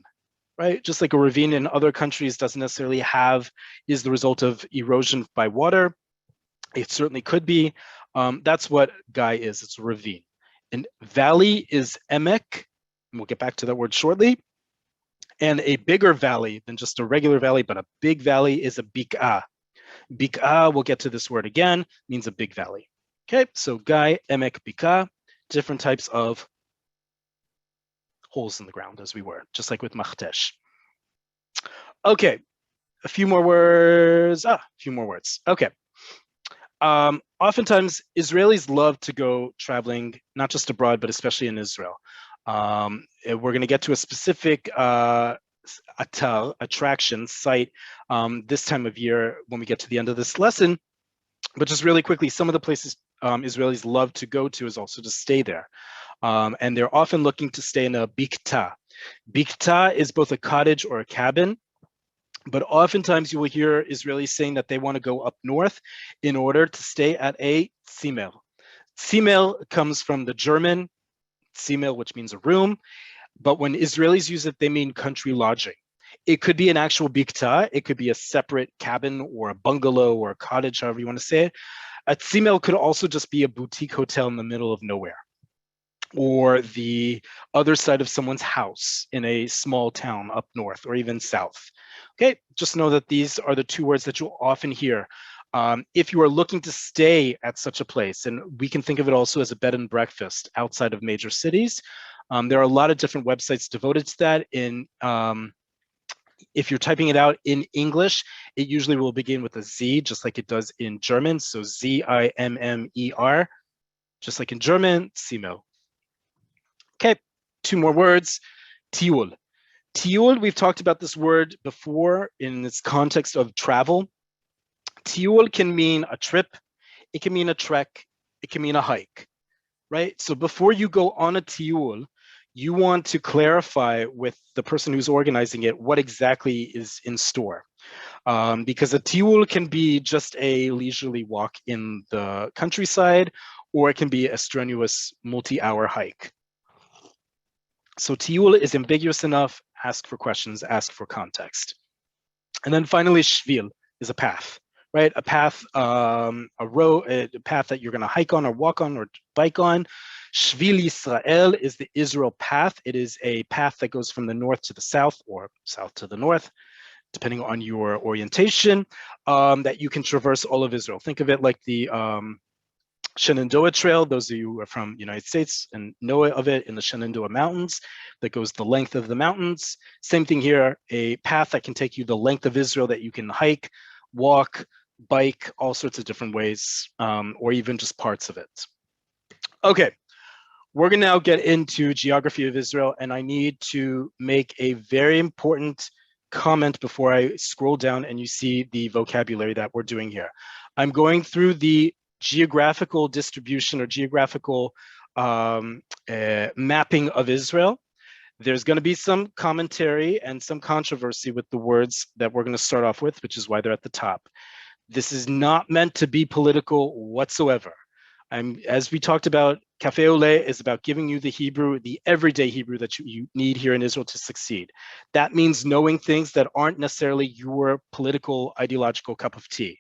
right? Just like a ravine in other countries doesn't necessarily is the result of erosion by water. It certainly could be. That's what Guy is. It's a ravine. And valley is emek, and we'll get back to that word shortly. And a bigger valley than just a regular valley, but a big valley is a bik'ah. Bik'ah, we'll get to this word again, means a big valley. Okay, so Guy, emek, bik'ah, different types of holes in the ground as we were, just like with Machtesh. Okay, a few more words. A few more words. Okay. Oftentimes, Israelis love to go traveling, not just abroad, but especially in Israel. We're going to get to a specific atal, attraction, site this time of year when we get to the end of this lesson. But just really quickly, some of the places Israelis love to go to is also to stay there. And they're often looking to stay in a bikta. Bikta is both a cottage or a cabin, but oftentimes you will hear Israelis saying that they want to go up north in order to stay at a tzimel. Tzimel comes from the German tzimel, which means a room, but when Israelis use it, they mean country lodging. It could be an actual bikta, it could be a separate cabin or a bungalow or a cottage, however you want to say it. A tzimel could also just be a boutique hotel in the middle of nowhere, or the other side of someone's house in a small town up north or even south. Okay, just know that these are the two words that you'll often hear. If you are looking to stay at such a place, and we can think of it also as a bed and breakfast outside of major cities, there are a lot of different websites devoted to that. If you're typing it out in English, it usually will begin with a Z, just like it does in German. So Zimmer, just like in German, Zimmer. Okay, two more words. Tiul. Tiul, we've talked about this word before in this context of travel. Tiul can mean a trip, it can mean a trek, it can mean a hike, right? So before you go on a tiul, you want to clarify with the person who's organizing it what exactly is in store. Because a tiul can be just a leisurely walk in the countryside, or it can be a strenuous multi-hour hike. So tiul is ambiguous enough, ask for questions, ask for context. And then finally, shvil is a path, right? A path, a path that you're going to hike on or walk on or bike on. Shvil Yisrael is the Israel path. It is a path that goes from the north to the south or south to the north, depending on your orientation, that you can traverse all of Israel. Think of it like the Shenandoah Trail. Those of you who are from the United States and know of it, in the Shenandoah Mountains that goes the length of the mountains. Same thing here, a path that can take you the length of Israel that you can hike, walk, bike, all sorts of different ways, or even just parts of it. Okay, we're gonna now get into geography of Israel, and I need to make a very important comment before I scroll down and you see the vocabulary that we're doing here. I'm going through the geographical distribution or geographical mapping of Israel. There's going to be some commentary and some controversy with the words that we're going to start off with, which is why they're at the top. This is not meant to be political whatsoever. As we talked about, Café Oleh is about giving you the Hebrew, the everyday Hebrew that you need here in Israel to succeed. That means knowing things that aren't necessarily your political, ideological cup of tea,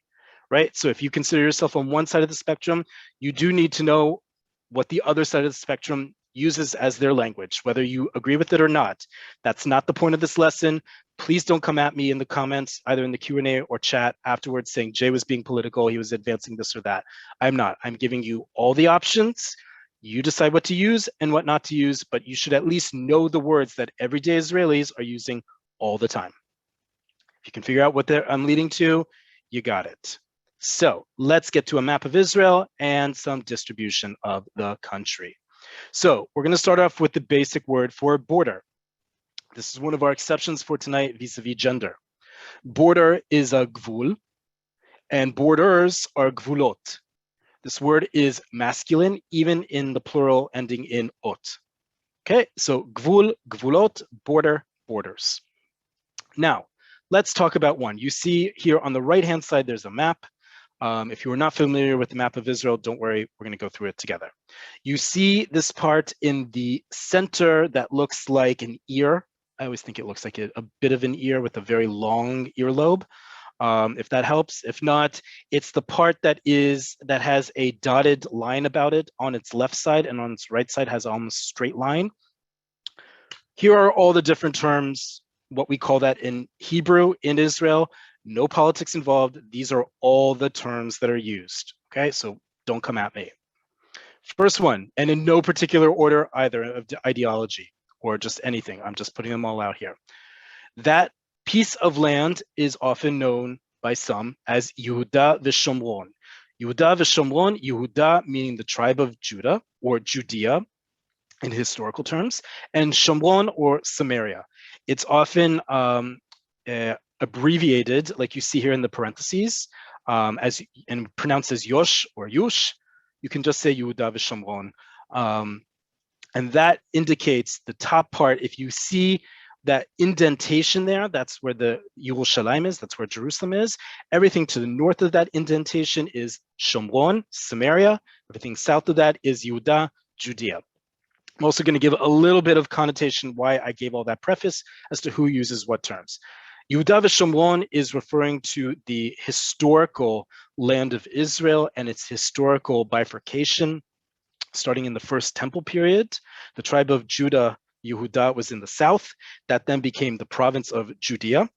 right? So if you consider yourself on one side of the spectrum, you do need to know what the other side of the spectrum uses as their language, whether you agree with it or not. That's not the point of this lesson. Please don't come at me in the comments, either in the Q&A or chat afterwards saying Jay was being political, he was advancing this or that. I'm not. I'm giving you all the options. You decide what to use and what not to use, but you should at least know the words that everyday Israelis are using all the time. If you can figure out what I'm leading to, you got it. So let's get to a map of Israel and some distribution of the country. So we're going to start off with the basic word for border. This is one of our exceptions for tonight vis-a-vis gender. Border is a gvul, and borders are gvulot. This word is masculine, even in the plural ending in ot. Okay, so gvul, gvulot, border, borders. Now, let's talk about one. You see here on the right-hand side, there's a map. If you are not familiar with the map of Israel, don't worry, we're going to go through it together. You see this part in the center that looks like an ear. I always think it looks like a bit of an ear with a very long earlobe, if that helps. If not, it's the part that has a dotted line about it on its left side, and on its right side has almost a straight line. Here are all the different terms, what we call that in Hebrew in Israel. No politics involved. These are all the terms that are used. Okay, so don't come at me. First one, and in no particular order either of ideology or just anything. I'm just putting them all out here. That piece of land is often known by some as Yehuda v'Shomron. Yehuda v'Shomron, Yehuda meaning the tribe of Judah or Judea in historical terms, and Shomron or Samaria. It's often abbreviated, like you see here in the parentheses, as and pronounced as Yosh or Yush. You can just say Yehuda v'Shomron. And that indicates the top part. If you see that indentation there, that's where the Yerushalayim is, that's where Jerusalem is. Everything to the north of that indentation is Shomron, Samaria. Everything south of that is Yehuda, Judea. I'm also going to give a little bit of connotation why I gave all that preface as to who uses what terms. Yehuda v'Shomron is referring to the historical land of Israel and its historical bifurcation starting in the first temple period. The tribe of Judah, Yehuda, was in the south. That then became the province of Judea.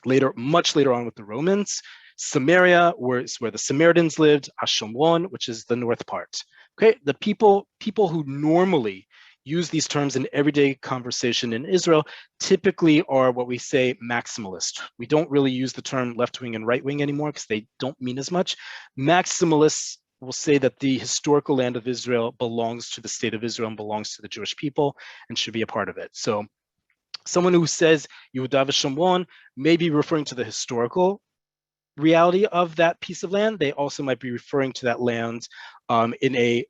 Later, much later on with the Romans. Samaria was where the Samaritans lived, Hashomron, which is the north part. Okay, the people who normally use these terms in everyday conversation in Israel typically are what we say maximalist. We don't really use the term left wing and right wing anymore because they don't mean as much. Maximalists will say that the historical land of Israel belongs to the state of Israel and belongs to the Jewish people and should be a part of it. So someone who says Yehuda v'Shomron may be referring to the historical reality of that piece of land. They also might be referring to that land in a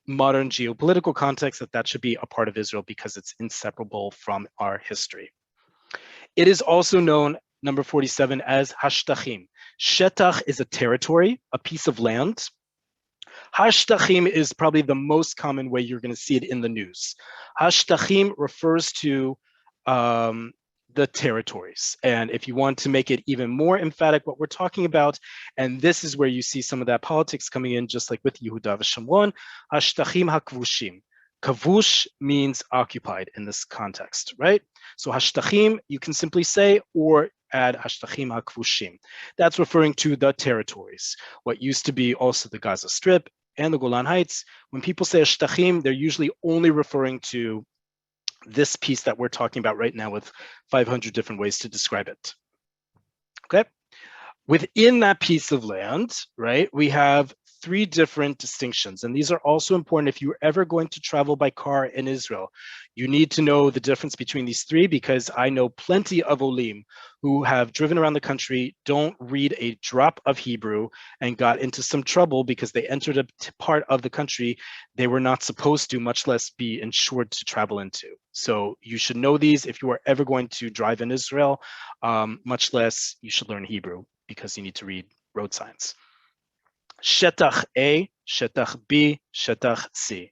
modern geopolitical context, that should be a part of Israel because it's inseparable from our history. It is also known, number 47, as Hashtachim. Shetach is a territory, a piece of land. Hashtachim is probably the most common way you're going to see it in the news. Hashtachim refers to the territories. And if you want to make it even more emphatic what we're talking about, and this is where you see some of that politics coming in, just like with Yehuda v'Shomron, Hashtachim hakvushim. Kavush means occupied in this context, right? So Hashtachim, you can simply say, or add Hashtachim hakvushim. That's referring to the territories, what used to be also the Gaza Strip and the Golan Heights. When people say Hashtachim, they're usually only referring to this piece that we're talking about right now with 500 different ways to describe it. Okay. Within that piece of land, right, we have three different distinctions. And these are also important if you're ever going to travel by car in Israel. You need to know the difference between these three, because I know plenty of Olim who have driven around the country, don't read a drop of Hebrew, and got into some trouble because they entered a part of the country they were not supposed to, much less be insured to travel into. So you should know these if you are ever going to drive in Israel, much less you should learn Hebrew because you need to read road signs. Shetach A, Shetach B, Shetach C.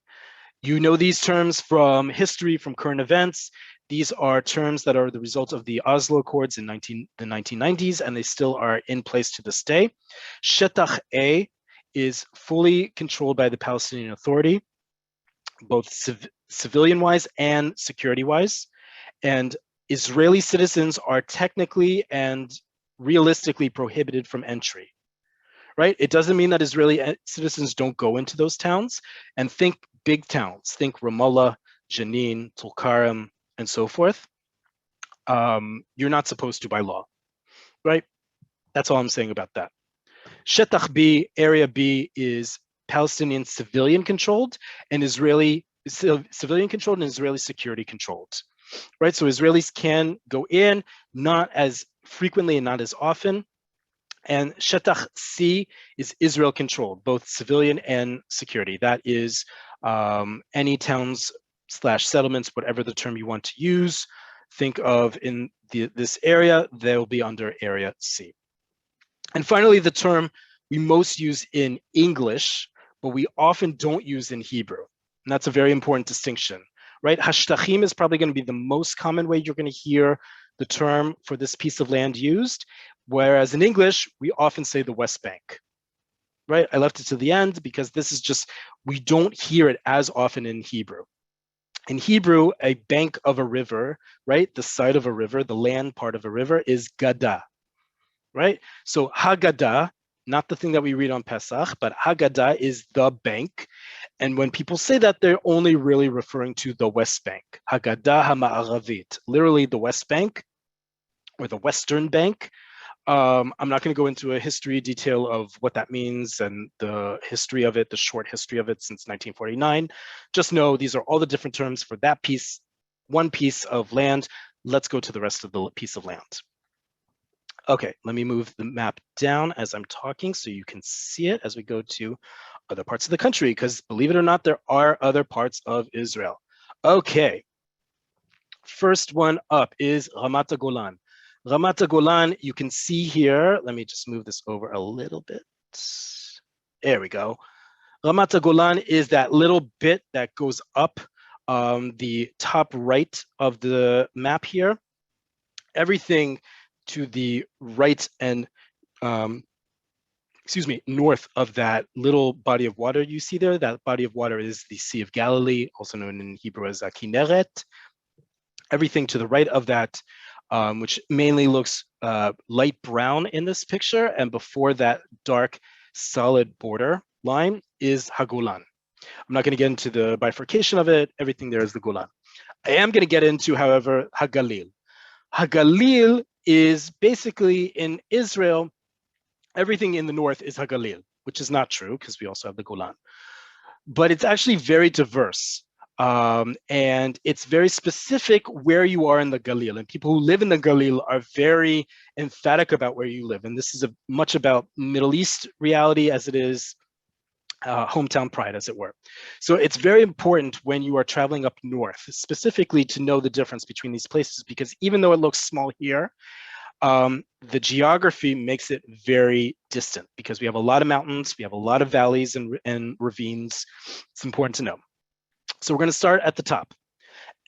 You know these terms from history, from current events. These are terms that are the result of the Oslo Accords in the 1990s, and they still are in place to this day. Shetach A is fully controlled by the Palestinian Authority, both civilian-wise and security-wise. And Israeli citizens are technically and realistically prohibited from entry. Right? It doesn't mean that Israeli citizens don't go into those towns. And think big towns, think Ramallah, Jenin, Tulkarem, and so forth. You're not supposed to by law, right? That's all I'm saying about that. Shetach B, Area B, is Palestinian civilian controlled and Israeli civilian controlled and Israeli security controlled, right? So Israelis can go in, not as frequently and not as often. And Shetach C is Israel controlled, both civilian and security. That is any towns / settlements, whatever the term you want to use. Think of in this area, they'll be under Area C. And finally, the term we most use in English, but we often don't use in Hebrew. And that's a very important distinction, right? Hashtachim is probably going to be the most common way you're going to hear the term for this piece of land used. Whereas in English, we often say the West Bank, right? I left it to the end because this is just, we don't hear it as often in Hebrew. In Hebrew, a bank of a river, right? The side of a river, the land part of a river is Gada, right? So Haggadah, not the thing that we read on Pesach, but Haggadah is the bank. And when people say that, they're only really referring to the West Bank. Haggadah HaMa'aravit, literally the West Bank, or the Western Bank. I'm not going to go into a history detail of what that means and the history of it, the short history of it since 1949. Just know these are all the different terms for that piece, one piece of land. Let's go to the rest of the piece of land. Okay, let me move the map down as I'm talking so you can see it as we go to other parts of the country, because believe it or not, there are other parts of Israel. Okay, first one up is Ramat Golan. Ramat Golan, you can see here, let me just move this over a little bit. There we go. Ramat Golan is that little bit that goes up the top right of the map here. Everything to the right and north of that little body of water you see there. That body of water is the Sea of Galilee, also known in Hebrew as Kinneret. Everything to the right of that, which mainly looks light brown in this picture, and before that dark solid border line is Hagolan. I'm not going to get into the bifurcation of it. Everything there is the Golan. I am going to get into, however, Hagalil. Hagalil is basically in Israel, everything in the north is Hagalil, which is not true because we also have the Golan. But it's actually very diverse. And it's very specific where you are in the Galil. And people who live in the Galil are very emphatic about where you live. And this is much about Middle East reality as it is hometown pride, as it were. So it's very important when you are traveling up north, specifically to know the difference between these places, because even though it looks small here, the geography makes it very distant because we have a lot of mountains, we have a lot of valleys and ravines. It's important to know. So we're going to start at the top.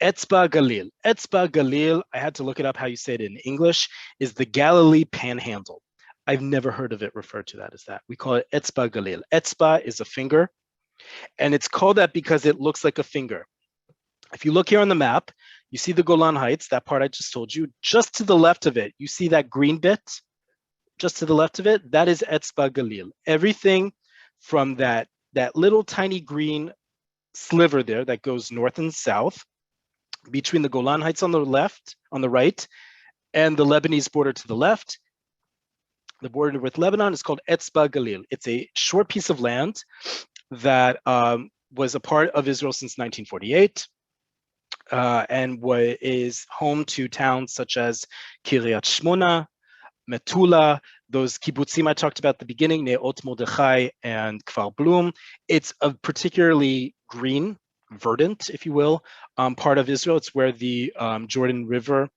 Etzba Galil. Etzba Galil, I had to look it up how you say it in English, is the Galilee Panhandle. I've never heard of it referred to that as that. We call it Etzba Galil. Etzba is a finger, and it's called that because it looks like a finger. If you look here on the map, you see the Golan Heights, that part I just told you. Just to the left of it, you see that green bit? Just to the left of it, that is Etzba Galil. Everything from that little tiny green sliver there that goes north and south, between the Golan Heights on the left, on the right, and the Lebanese border to the left, the border with Lebanon is called Etzba Galil. It's a short piece of land that was a part of Israel since 1948. And is home to towns such as Kiryat Shmona, Metula, those kibbutzim I talked about at the beginning, Ne'ot Mordechai and Kfar Blum. It's a particularly green, verdant, if you will, part of Israel. It's where the Jordan River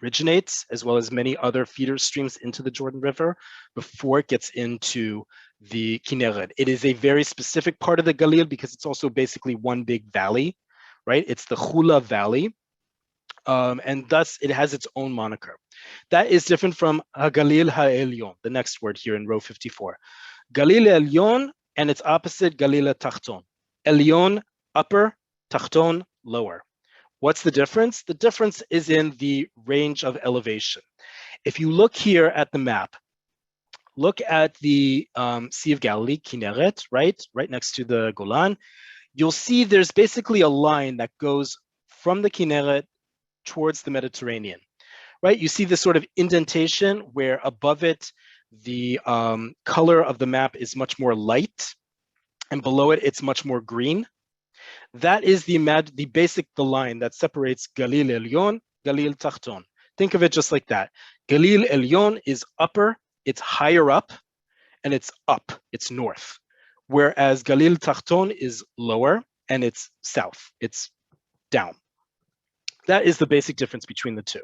originates, as well as many other feeder streams into the Jordan River before it gets into the Kinneret. It is a very specific part of the Galil because it's also basically one big valley, right? It's the Hula Valley, and thus it has its own moniker. That is different from Galil HaElyon, the next word here in row 54. Galil Elyon and its opposite, Galil Tachton. Elyon, upper, Tachton, lower. What's the difference? The difference is in the range of elevation. If you look here at the map, look at the Sea of Galilee, Kinneret, right next to the Golan. You'll see there's basically a line that goes from the Kinneret towards the Mediterranean, right? You see this sort of indentation where above it, the color of the map is much more light, and below it, it's much more green. That is the line that separates Galil Elyon, Galil Tachton. Think of it just like that. Galil Elyon is upper, it's higher up, and it's up, it's north. Whereas Galil Tachton is lower and it's south, it's down. That is the basic difference between the two.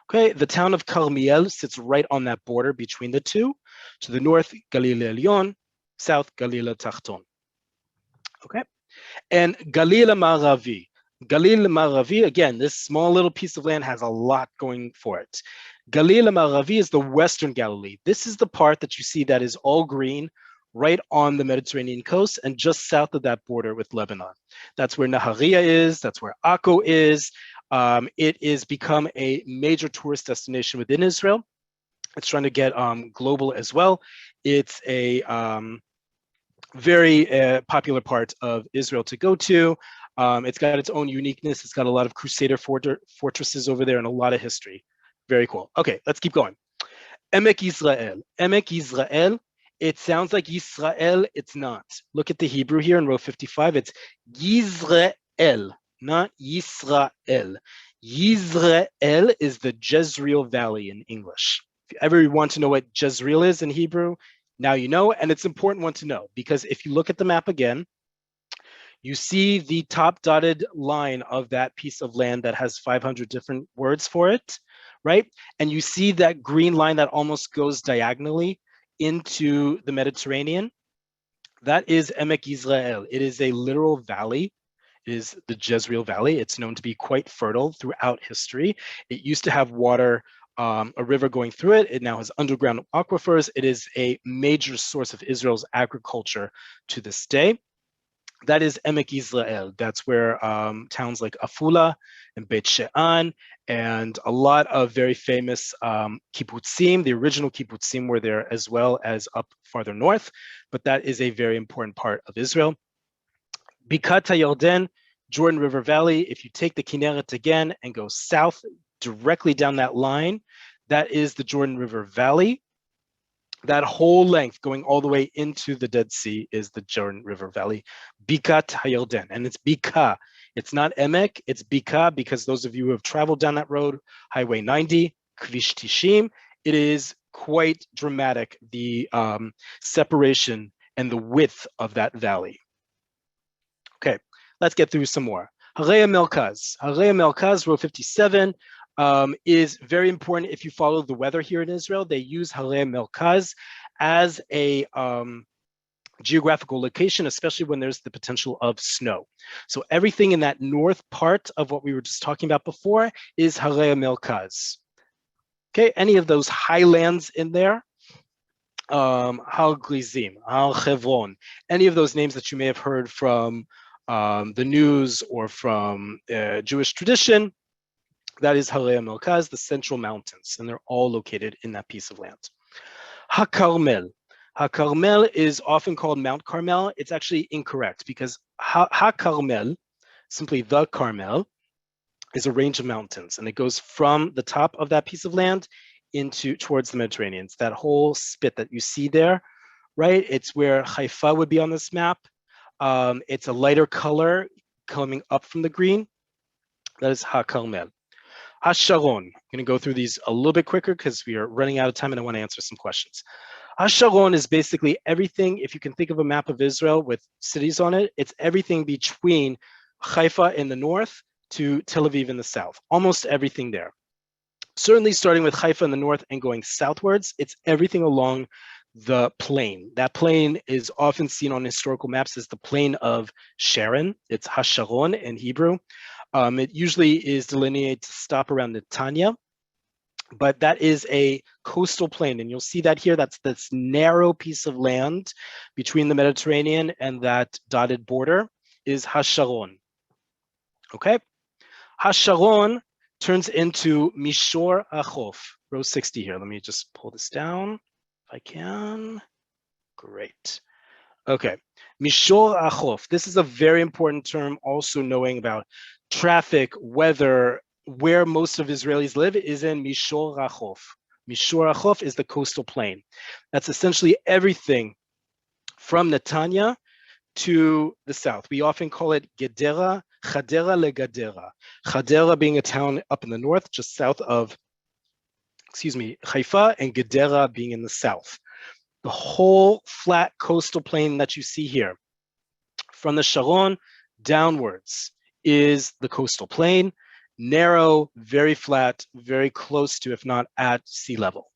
Okay, the town of Carmiel sits right on that border between the two. To the north, Galil Elyon, south, Galil Tachton. Okay, and Galil Maravi. Galil Maravi, again, this small little piece of land has a lot going for it. Galil Maravi is the Western Galilee. This is the part that you see that is all green, right on the Mediterranean coast and just south of that border with Lebanon. That's where Nahariya is, that's where Akko is. It is become a major tourist destination within Israel. It's trying to get global as well. It's a very popular part of Israel to go to. It's got its own uniqueness. It's got a lot of Crusader fortresses over there and a lot of history. Very cool. Okay, let's keep going. Emek Yisrael. Emek Yisrael. It sounds like Yisrael. It's not. Look at the Hebrew here in row 55. It's Yisrael, not Yisrael. Yisrael is the Jezreel Valley in English. If you ever want to know what Jezreel is in Hebrew, now you know, and it's an important one to know because if you look at the map again, you see the top dotted line of that piece of land that has 500 different words for it, right? And you see that green line that almost goes diagonally into the Mediterranean. That is Emek Yisrael. It is a literal valley. It is the Jezreel Valley. It's known to be quite fertile throughout history. It used to have water, a river going through it. It now has underground aquifers. It is a major source of Israel's agriculture to this day. That is Emek Yisrael. That's where towns like Afula and Beit She'an and a lot of very famous kibbutzim, the original kibbutzim were there as well as up farther north, but that is a very important part of Israel. Bikat HaYarden, Jordan River Valley, if you take the Kinneret again and go south directly down that line, that is the Jordan River Valley. That whole length going all the way into the Dead Sea is the Jordan River Valley, Bikat HaYarden, and it's Bika. It's not Emek, it's Bika, because those of you who have traveled down that road, Highway 90, Kvish Tishim, it is quite dramatic, the separation and the width of that valley. Okay, let's get through some more. Harei Melkaz. Harei Melkaz, row 57, is very important if you follow the weather here in Israel. They use Harei Melkaz as a geographical location, especially when there's the potential of snow. So everything in that north part of what we were just talking about before is Harei Melkaz. Okay, any of those highlands in there, Har Grizim, Har Chevron, any of those names that you may have heard from the news or from Jewish tradition, that is Harei Melkaz, the central mountains, and they're all located in that piece of land. HaKarmel. HaKarmel is often called Mount Carmel. It's actually incorrect because HaKarmel, simply the Carmel, is a range of mountains, and it goes from the top of that piece of land towards the Mediterranean. It's that whole spit that you see there, right? It's where Haifa would be on this map. It's a lighter color coming up from the green. That is HaKarmel. HaSharon. I'm going to go through these a little bit quicker because we are running out of time and I want to answer some questions. HaSharon is basically everything, if you can think of a map of Israel with cities on it, it's everything between Haifa in the north to Tel Aviv in the south, almost everything there. Certainly starting with Haifa in the north and going southwards, it's everything along the plain. That plain is often seen on historical maps as the plain of Sharon. It's HaSharon in Hebrew. It usually is delineated to stop around Netanya, but that is a coastal plain, and you'll see that here. That's this narrow piece of land between the Mediterranean and that dotted border is HaSharon. Okay, HaSharon turns into Mishor Achof, row 60 here. Let me just pull this down if I can. Great. Okay, Mishor Achof. This is a very important term, also knowing about traffic, weather. Where most of Israelis live is in Mishor Achof. Mishor Achof is the coastal plain. That's essentially everything from Netanya to the south. We often call it Gedera, Chadera leGadera. Chadera being a town up in the north, just south of, Haifa, and Gedera being in the south. The whole flat coastal plain that you see here, from the Sharon downwards, is the coastal plain. Narrow, very flat, very close to, if not at, sea level.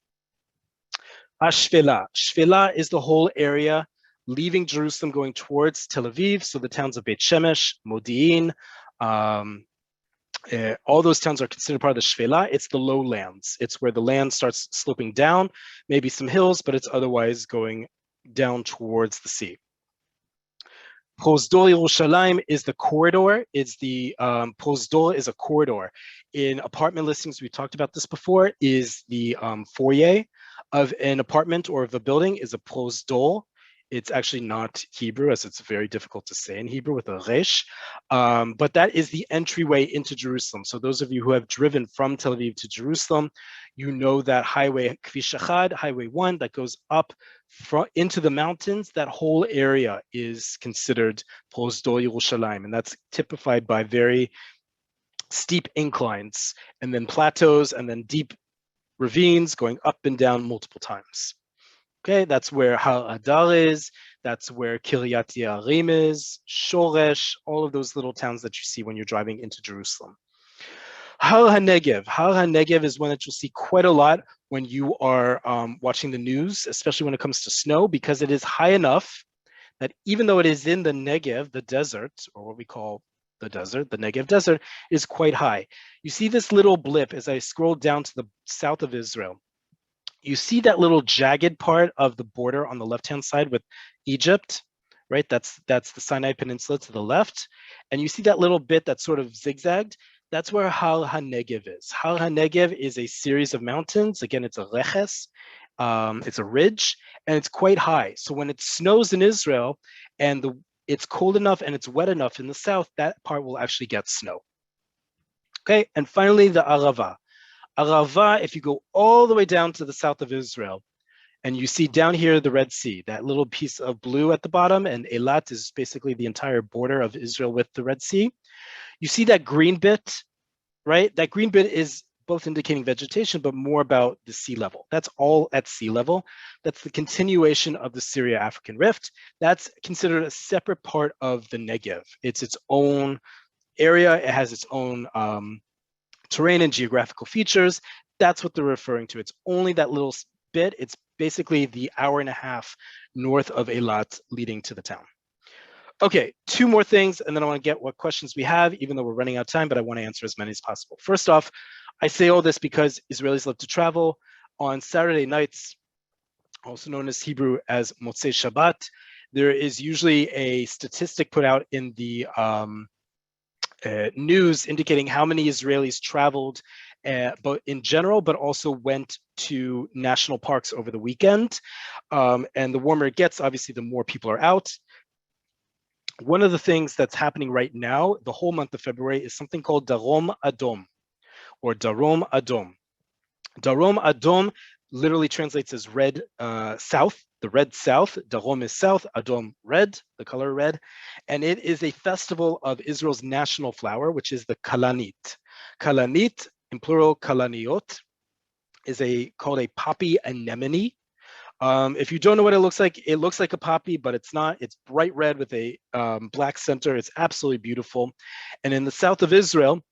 Shvela. Shvela is the whole area leaving Jerusalem going towards Tel Aviv, so the towns of Beit Shemesh, Modi'in, all those towns are considered part of the Shvela. It's the lowlands. It's where the land starts sloping down, maybe some hills, but it's otherwise going down towards the sea. Prosdor Yerushalayim is the corridor. It's the Prosdor is a corridor. In apartment listings, we talked about this before, is the foyer of an apartment or of a building is a Prosdor. It's actually not Hebrew, as it's very difficult to say in Hebrew with a resh. But that is the entryway into Jerusalem. So those of you who have driven from Tel Aviv to Jerusalem, you know that highway Kvish Echad, Highway 1, that goes up into the mountains. That whole area is considered Prosdor Yerushalayim, and that's typified by very steep inclines, and then plateaus, and then deep ravines going up and down multiple times. Okay, that's where Har Adar is. That's where Kiryat Yearim is, Shoresh, all of those little towns that you see when you're driving into Jerusalem. Har HaNegev. Har HaNegev is one that you'll see quite a lot when you are watching the news, especially when it comes to snow, because it is high enough that even though it is in the Negev, the desert, or what we call the desert, the Negev desert, is quite high. You see this little blip as I scroll down to the south of Israel. You see that little jagged part of the border on the left-hand side with Egypt, right? That's the Sinai Peninsula to the left. And you see that little bit that's sort of zigzagged. That's where Har HaNegev is. Har HaNegev is a series of mountains. Again, it's a reches, it's a ridge, and it's quite high. So when it snows in Israel and it's cold enough and it's wet enough in the south, that part will actually get snow. Okay, and finally the Arava. Arava, if you go all the way down to the south of Israel, and you see down here the Red Sea, that little piece of blue at the bottom, and Eilat is basically the entire border of Israel with the Red Sea. You see that green bit, right? That green bit is both indicating vegetation, but more about the sea level. That's all at sea level. That's the continuation of the Syria-African Rift. That's considered a separate part of the Negev. It's its own area. It has its own terrain and geographical features. That's what they're referring to. It's only that little bit. It's basically the hour and a half north of Eilat leading to the town. Okay, two more things, and then I want to get what questions we have, even though we're running out of time, but I want to answer as many as possible. First off, I say all this because Israelis love to travel. On Saturday nights, also known as Hebrew as Motzei Shabbat, there is usually a statistic put out in the news indicating how many Israelis traveled, but in general, but also went to national parks over the weekend. And the warmer it gets, obviously, the more people are out. One of the things that's happening right now, the whole month of February, is something called Darom Adom, or Darom Adom. Darom Adom literally translates as red south, the red south. Darom is south, Adom red, the color red. And it is a festival of Israel's national flower, which is the kalanit. Kalanit, in plural kalaniot, is called a poppy anemone. If you don't know what it looks like a poppy, but it's not. It's bright red with a black center. It's absolutely beautiful. And in the south of Israel,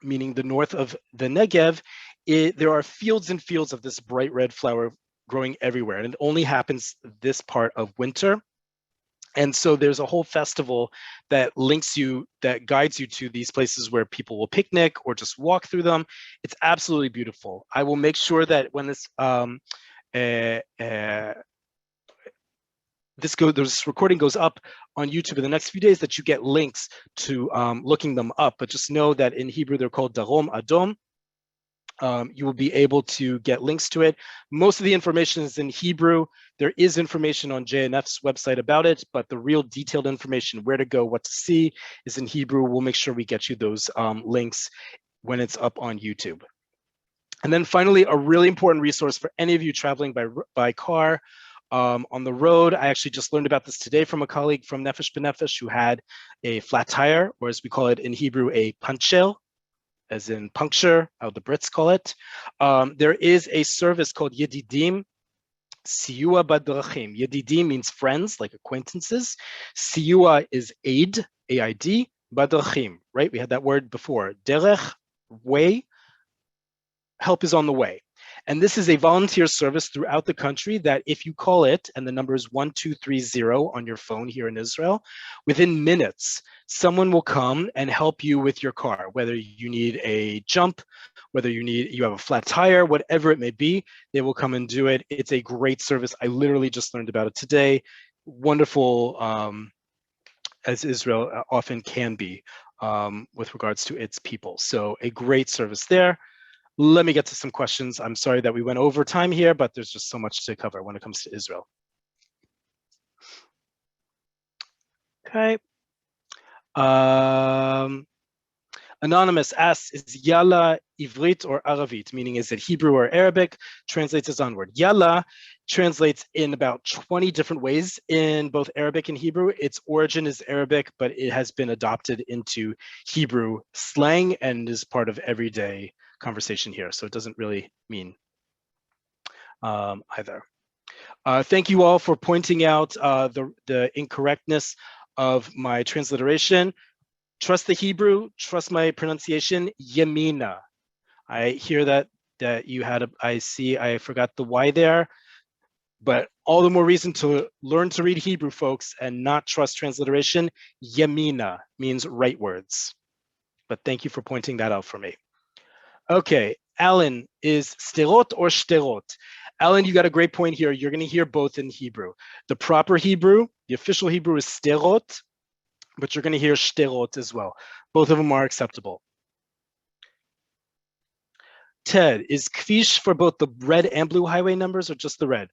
meaning the north of the Negev, there are fields and fields of this bright red flower growing everywhere. And it only happens this part of winter. And so there's a whole festival that that guides you to these places where people will picnic or just walk through them. It's absolutely beautiful. I will make sure that when this this recording goes up on YouTube in the next few days, that you get links to looking them up. But just know that in Hebrew, they're called Darom Adom. You will be able to get links to it. Most of the information is in Hebrew. There is information on JNF's website about it, but the real detailed information, where to go, what to see, is in Hebrew. We'll make sure we get you those links when it's up on YouTube. And then finally, a really important resource for any of you traveling by car, on the road. I actually just learned about this today from a colleague from Nefesh B'Nefesh who had a flat tire, or as we call it in Hebrew, a punchel, as in puncture, how the Brits call it. There is a service called Yedidim, Siyua Badrachim. Yedidim means friends, like acquaintances. Siyua is aid, A-I-D, Badrachim, right? We had that word before. Derech, way, help is on the way. And this is a volunteer service throughout the country that if you call it, and the number is 1230 on your phone here in Israel, within minutes, someone will come and help you with your car, whether you need a jump, whether you have a flat tire, whatever it may be, they will come and do it. It's a great service. I literally just learned about it today. Wonderful, as Israel often can be with regards to its people. So a great service there. Let me get to some questions. I'm sorry that we went over time here, but there's just so much to cover when it comes to Israel. Okay. Anonymous asks, is Yalla Ivrit or Aravit? Meaning, is it Hebrew or Arabic? Translates as onward. Yalla translates in about 20 different ways in both Arabic and Hebrew. Its origin is Arabic, but it has been adopted into Hebrew slang and is part of everyday conversation here. So it doesn't really mean either. Thank you all for pointing out the incorrectness of my transliteration. Trust the Hebrew, trust my pronunciation, Yemina. I hear that you had I forgot the Y there, but all the more reason to learn to read Hebrew, folks, and not trust transliteration. Yemina means rightwards. But thank you for pointing that out for me. Okay, Alan, is sterot or shterot? Alan, you got a great point here. You're going to hear both in Hebrew. The proper Hebrew, the official Hebrew is sterot, but you're going to hear shterot as well. Both of them are acceptable. Ted, is kvish for both the red and blue highway numbers or just the red?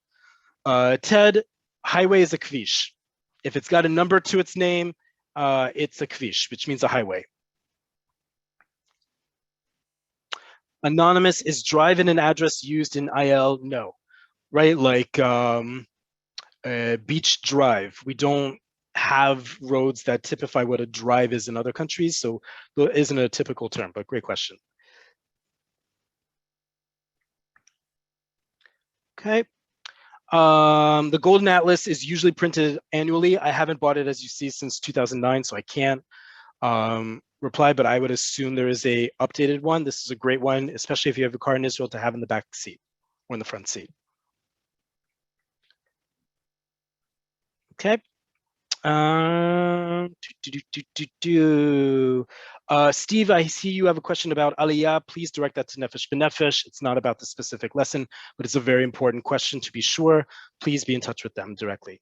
Ted, highway is a kvish. If it's got a number to its name, it's a kvish, which means a highway. Anonymous, is drive in an address used in IL? No, right? Like beach drive. We don't have roads that typify what a drive is in other countries, so there isn't a typical term, but great question. Okay. The Golden Atlas is usually printed annually. I haven't bought it, as you see, since 2009, so I can't reply, but I would assume there is a updated one. This is a great one, especially if you have a car in Israel, to have in the back seat or in the front seat. Okay. Steve, I see you have a question about Aliyah. Please direct that to Nefesh B'Nefesh. It's not about the specific lesson, but it's a very important question to be sure. Please be in touch with them directly.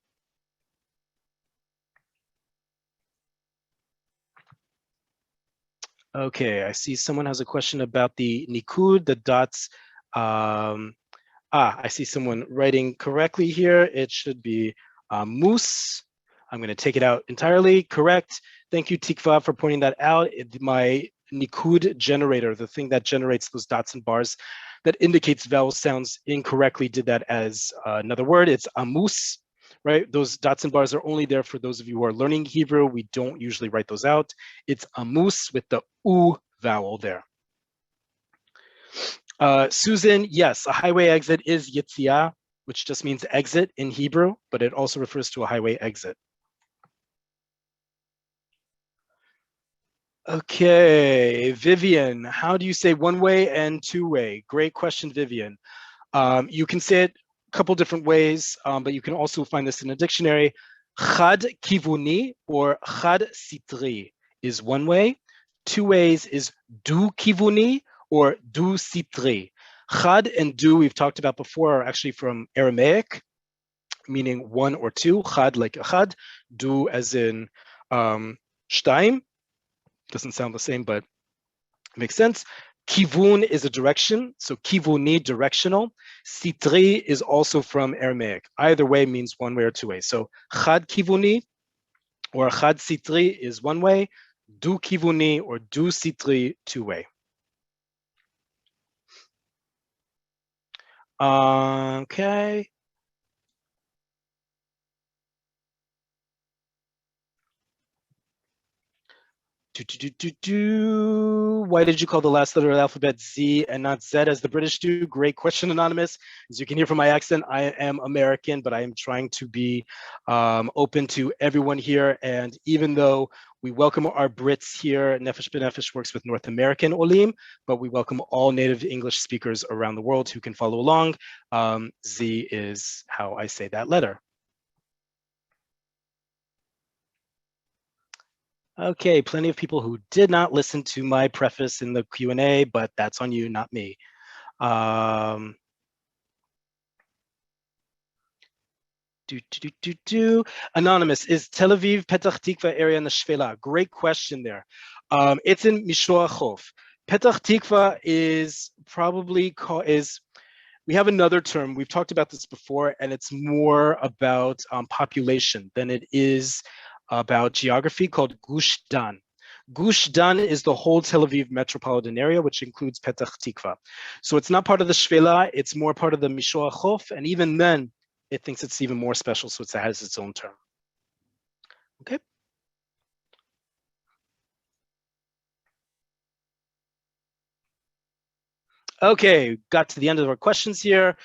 Okay, I see someone has a question about the Nikud, the dots. I see someone writing correctly here. It should be moose. I'm going to take it out entirely. Correct. Thank you, Tikva, for pointing that out. My Nikud generator, the thing that generates those dots and bars that indicates vowel sounds incorrectly, did that as another word. It's amus, right? Those dots and bars are only there for those of you who are learning Hebrew. We don't usually write those out. It's amus with the U vowel there. Susan, yes, a highway exit is Yitzia, which just means exit in Hebrew, but it also refers to a highway exit. Okay, Vivian, how do you say one way and two way? Great question, Vivian. You can say it a couple different ways, but you can also find this in a dictionary. Chad kivuni or chad sitri is one way. Two ways is du kivuni or du sitri. Chad and du, we've talked about before, are actually from Aramaic, meaning one or two. Chad like chad, du as in shtaim. Doesn't sound the same, but makes sense. Kivun is a direction, so kivuni, directional. Sitri is also from Aramaic. Either way means one way or two ways. So chad kivuni or chad sitri is one way. Du kivuni or du sitri, two way. Okay. Why did you call the last letter of the alphabet Z and not Z as the British do? Great question, Anonymous. As you can hear from my accent, I am American, but I am trying to be open to everyone here. And even though we welcome our Brits here, Nefesh B'Nefesh works with North American Olim, but we welcome all native English speakers around the world who can follow along. Z is how I say that letter. Okay, plenty of people who did not listen to my preface in the Q&A, but that's on you, not me. Anonymous, is Tel Aviv, Petach Tikva area in the Shvela? Great question there. It's in Mishloach Chof. Petach Tikva is probably we have another term. We've talked about this before, and it's more about population than it is about geography called Gush Dan. Gush Dan is the whole Tel Aviv metropolitan area, which includes Petach Tikva. So it's not part of the Shvela, it's more part of the Mishor HaChof, and even then, it thinks it's even more special, so it has its own term. Okay. Okay, got to the end of our questions here.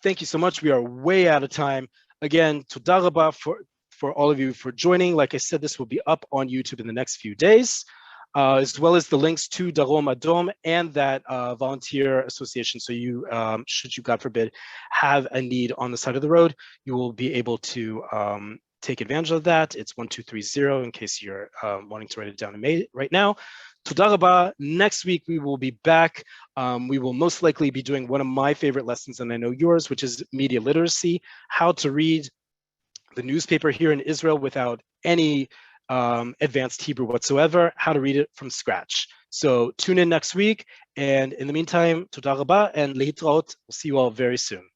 Thank you so much. We are way out of time. Again, toda rabah for all of you for joining. Like I said, this will be up on YouTube in the next few days, as well as the links to Darom Adom and that volunteer association. So you, should you, God forbid, have a need on the side of the road, you will be able to take advantage of that. It's 1230 in case you're wanting to write it down right now. Toda rabah. Next week, we will be back. We will most likely be doing one of my favorite lessons, and I know yours, which is media literacy, how to read the newspaper here in Israel without any advanced Hebrew whatsoever, how to read it from scratch. So tune in next week. And in the meantime, toda rabah and lehitraot. We'll see you all very soon.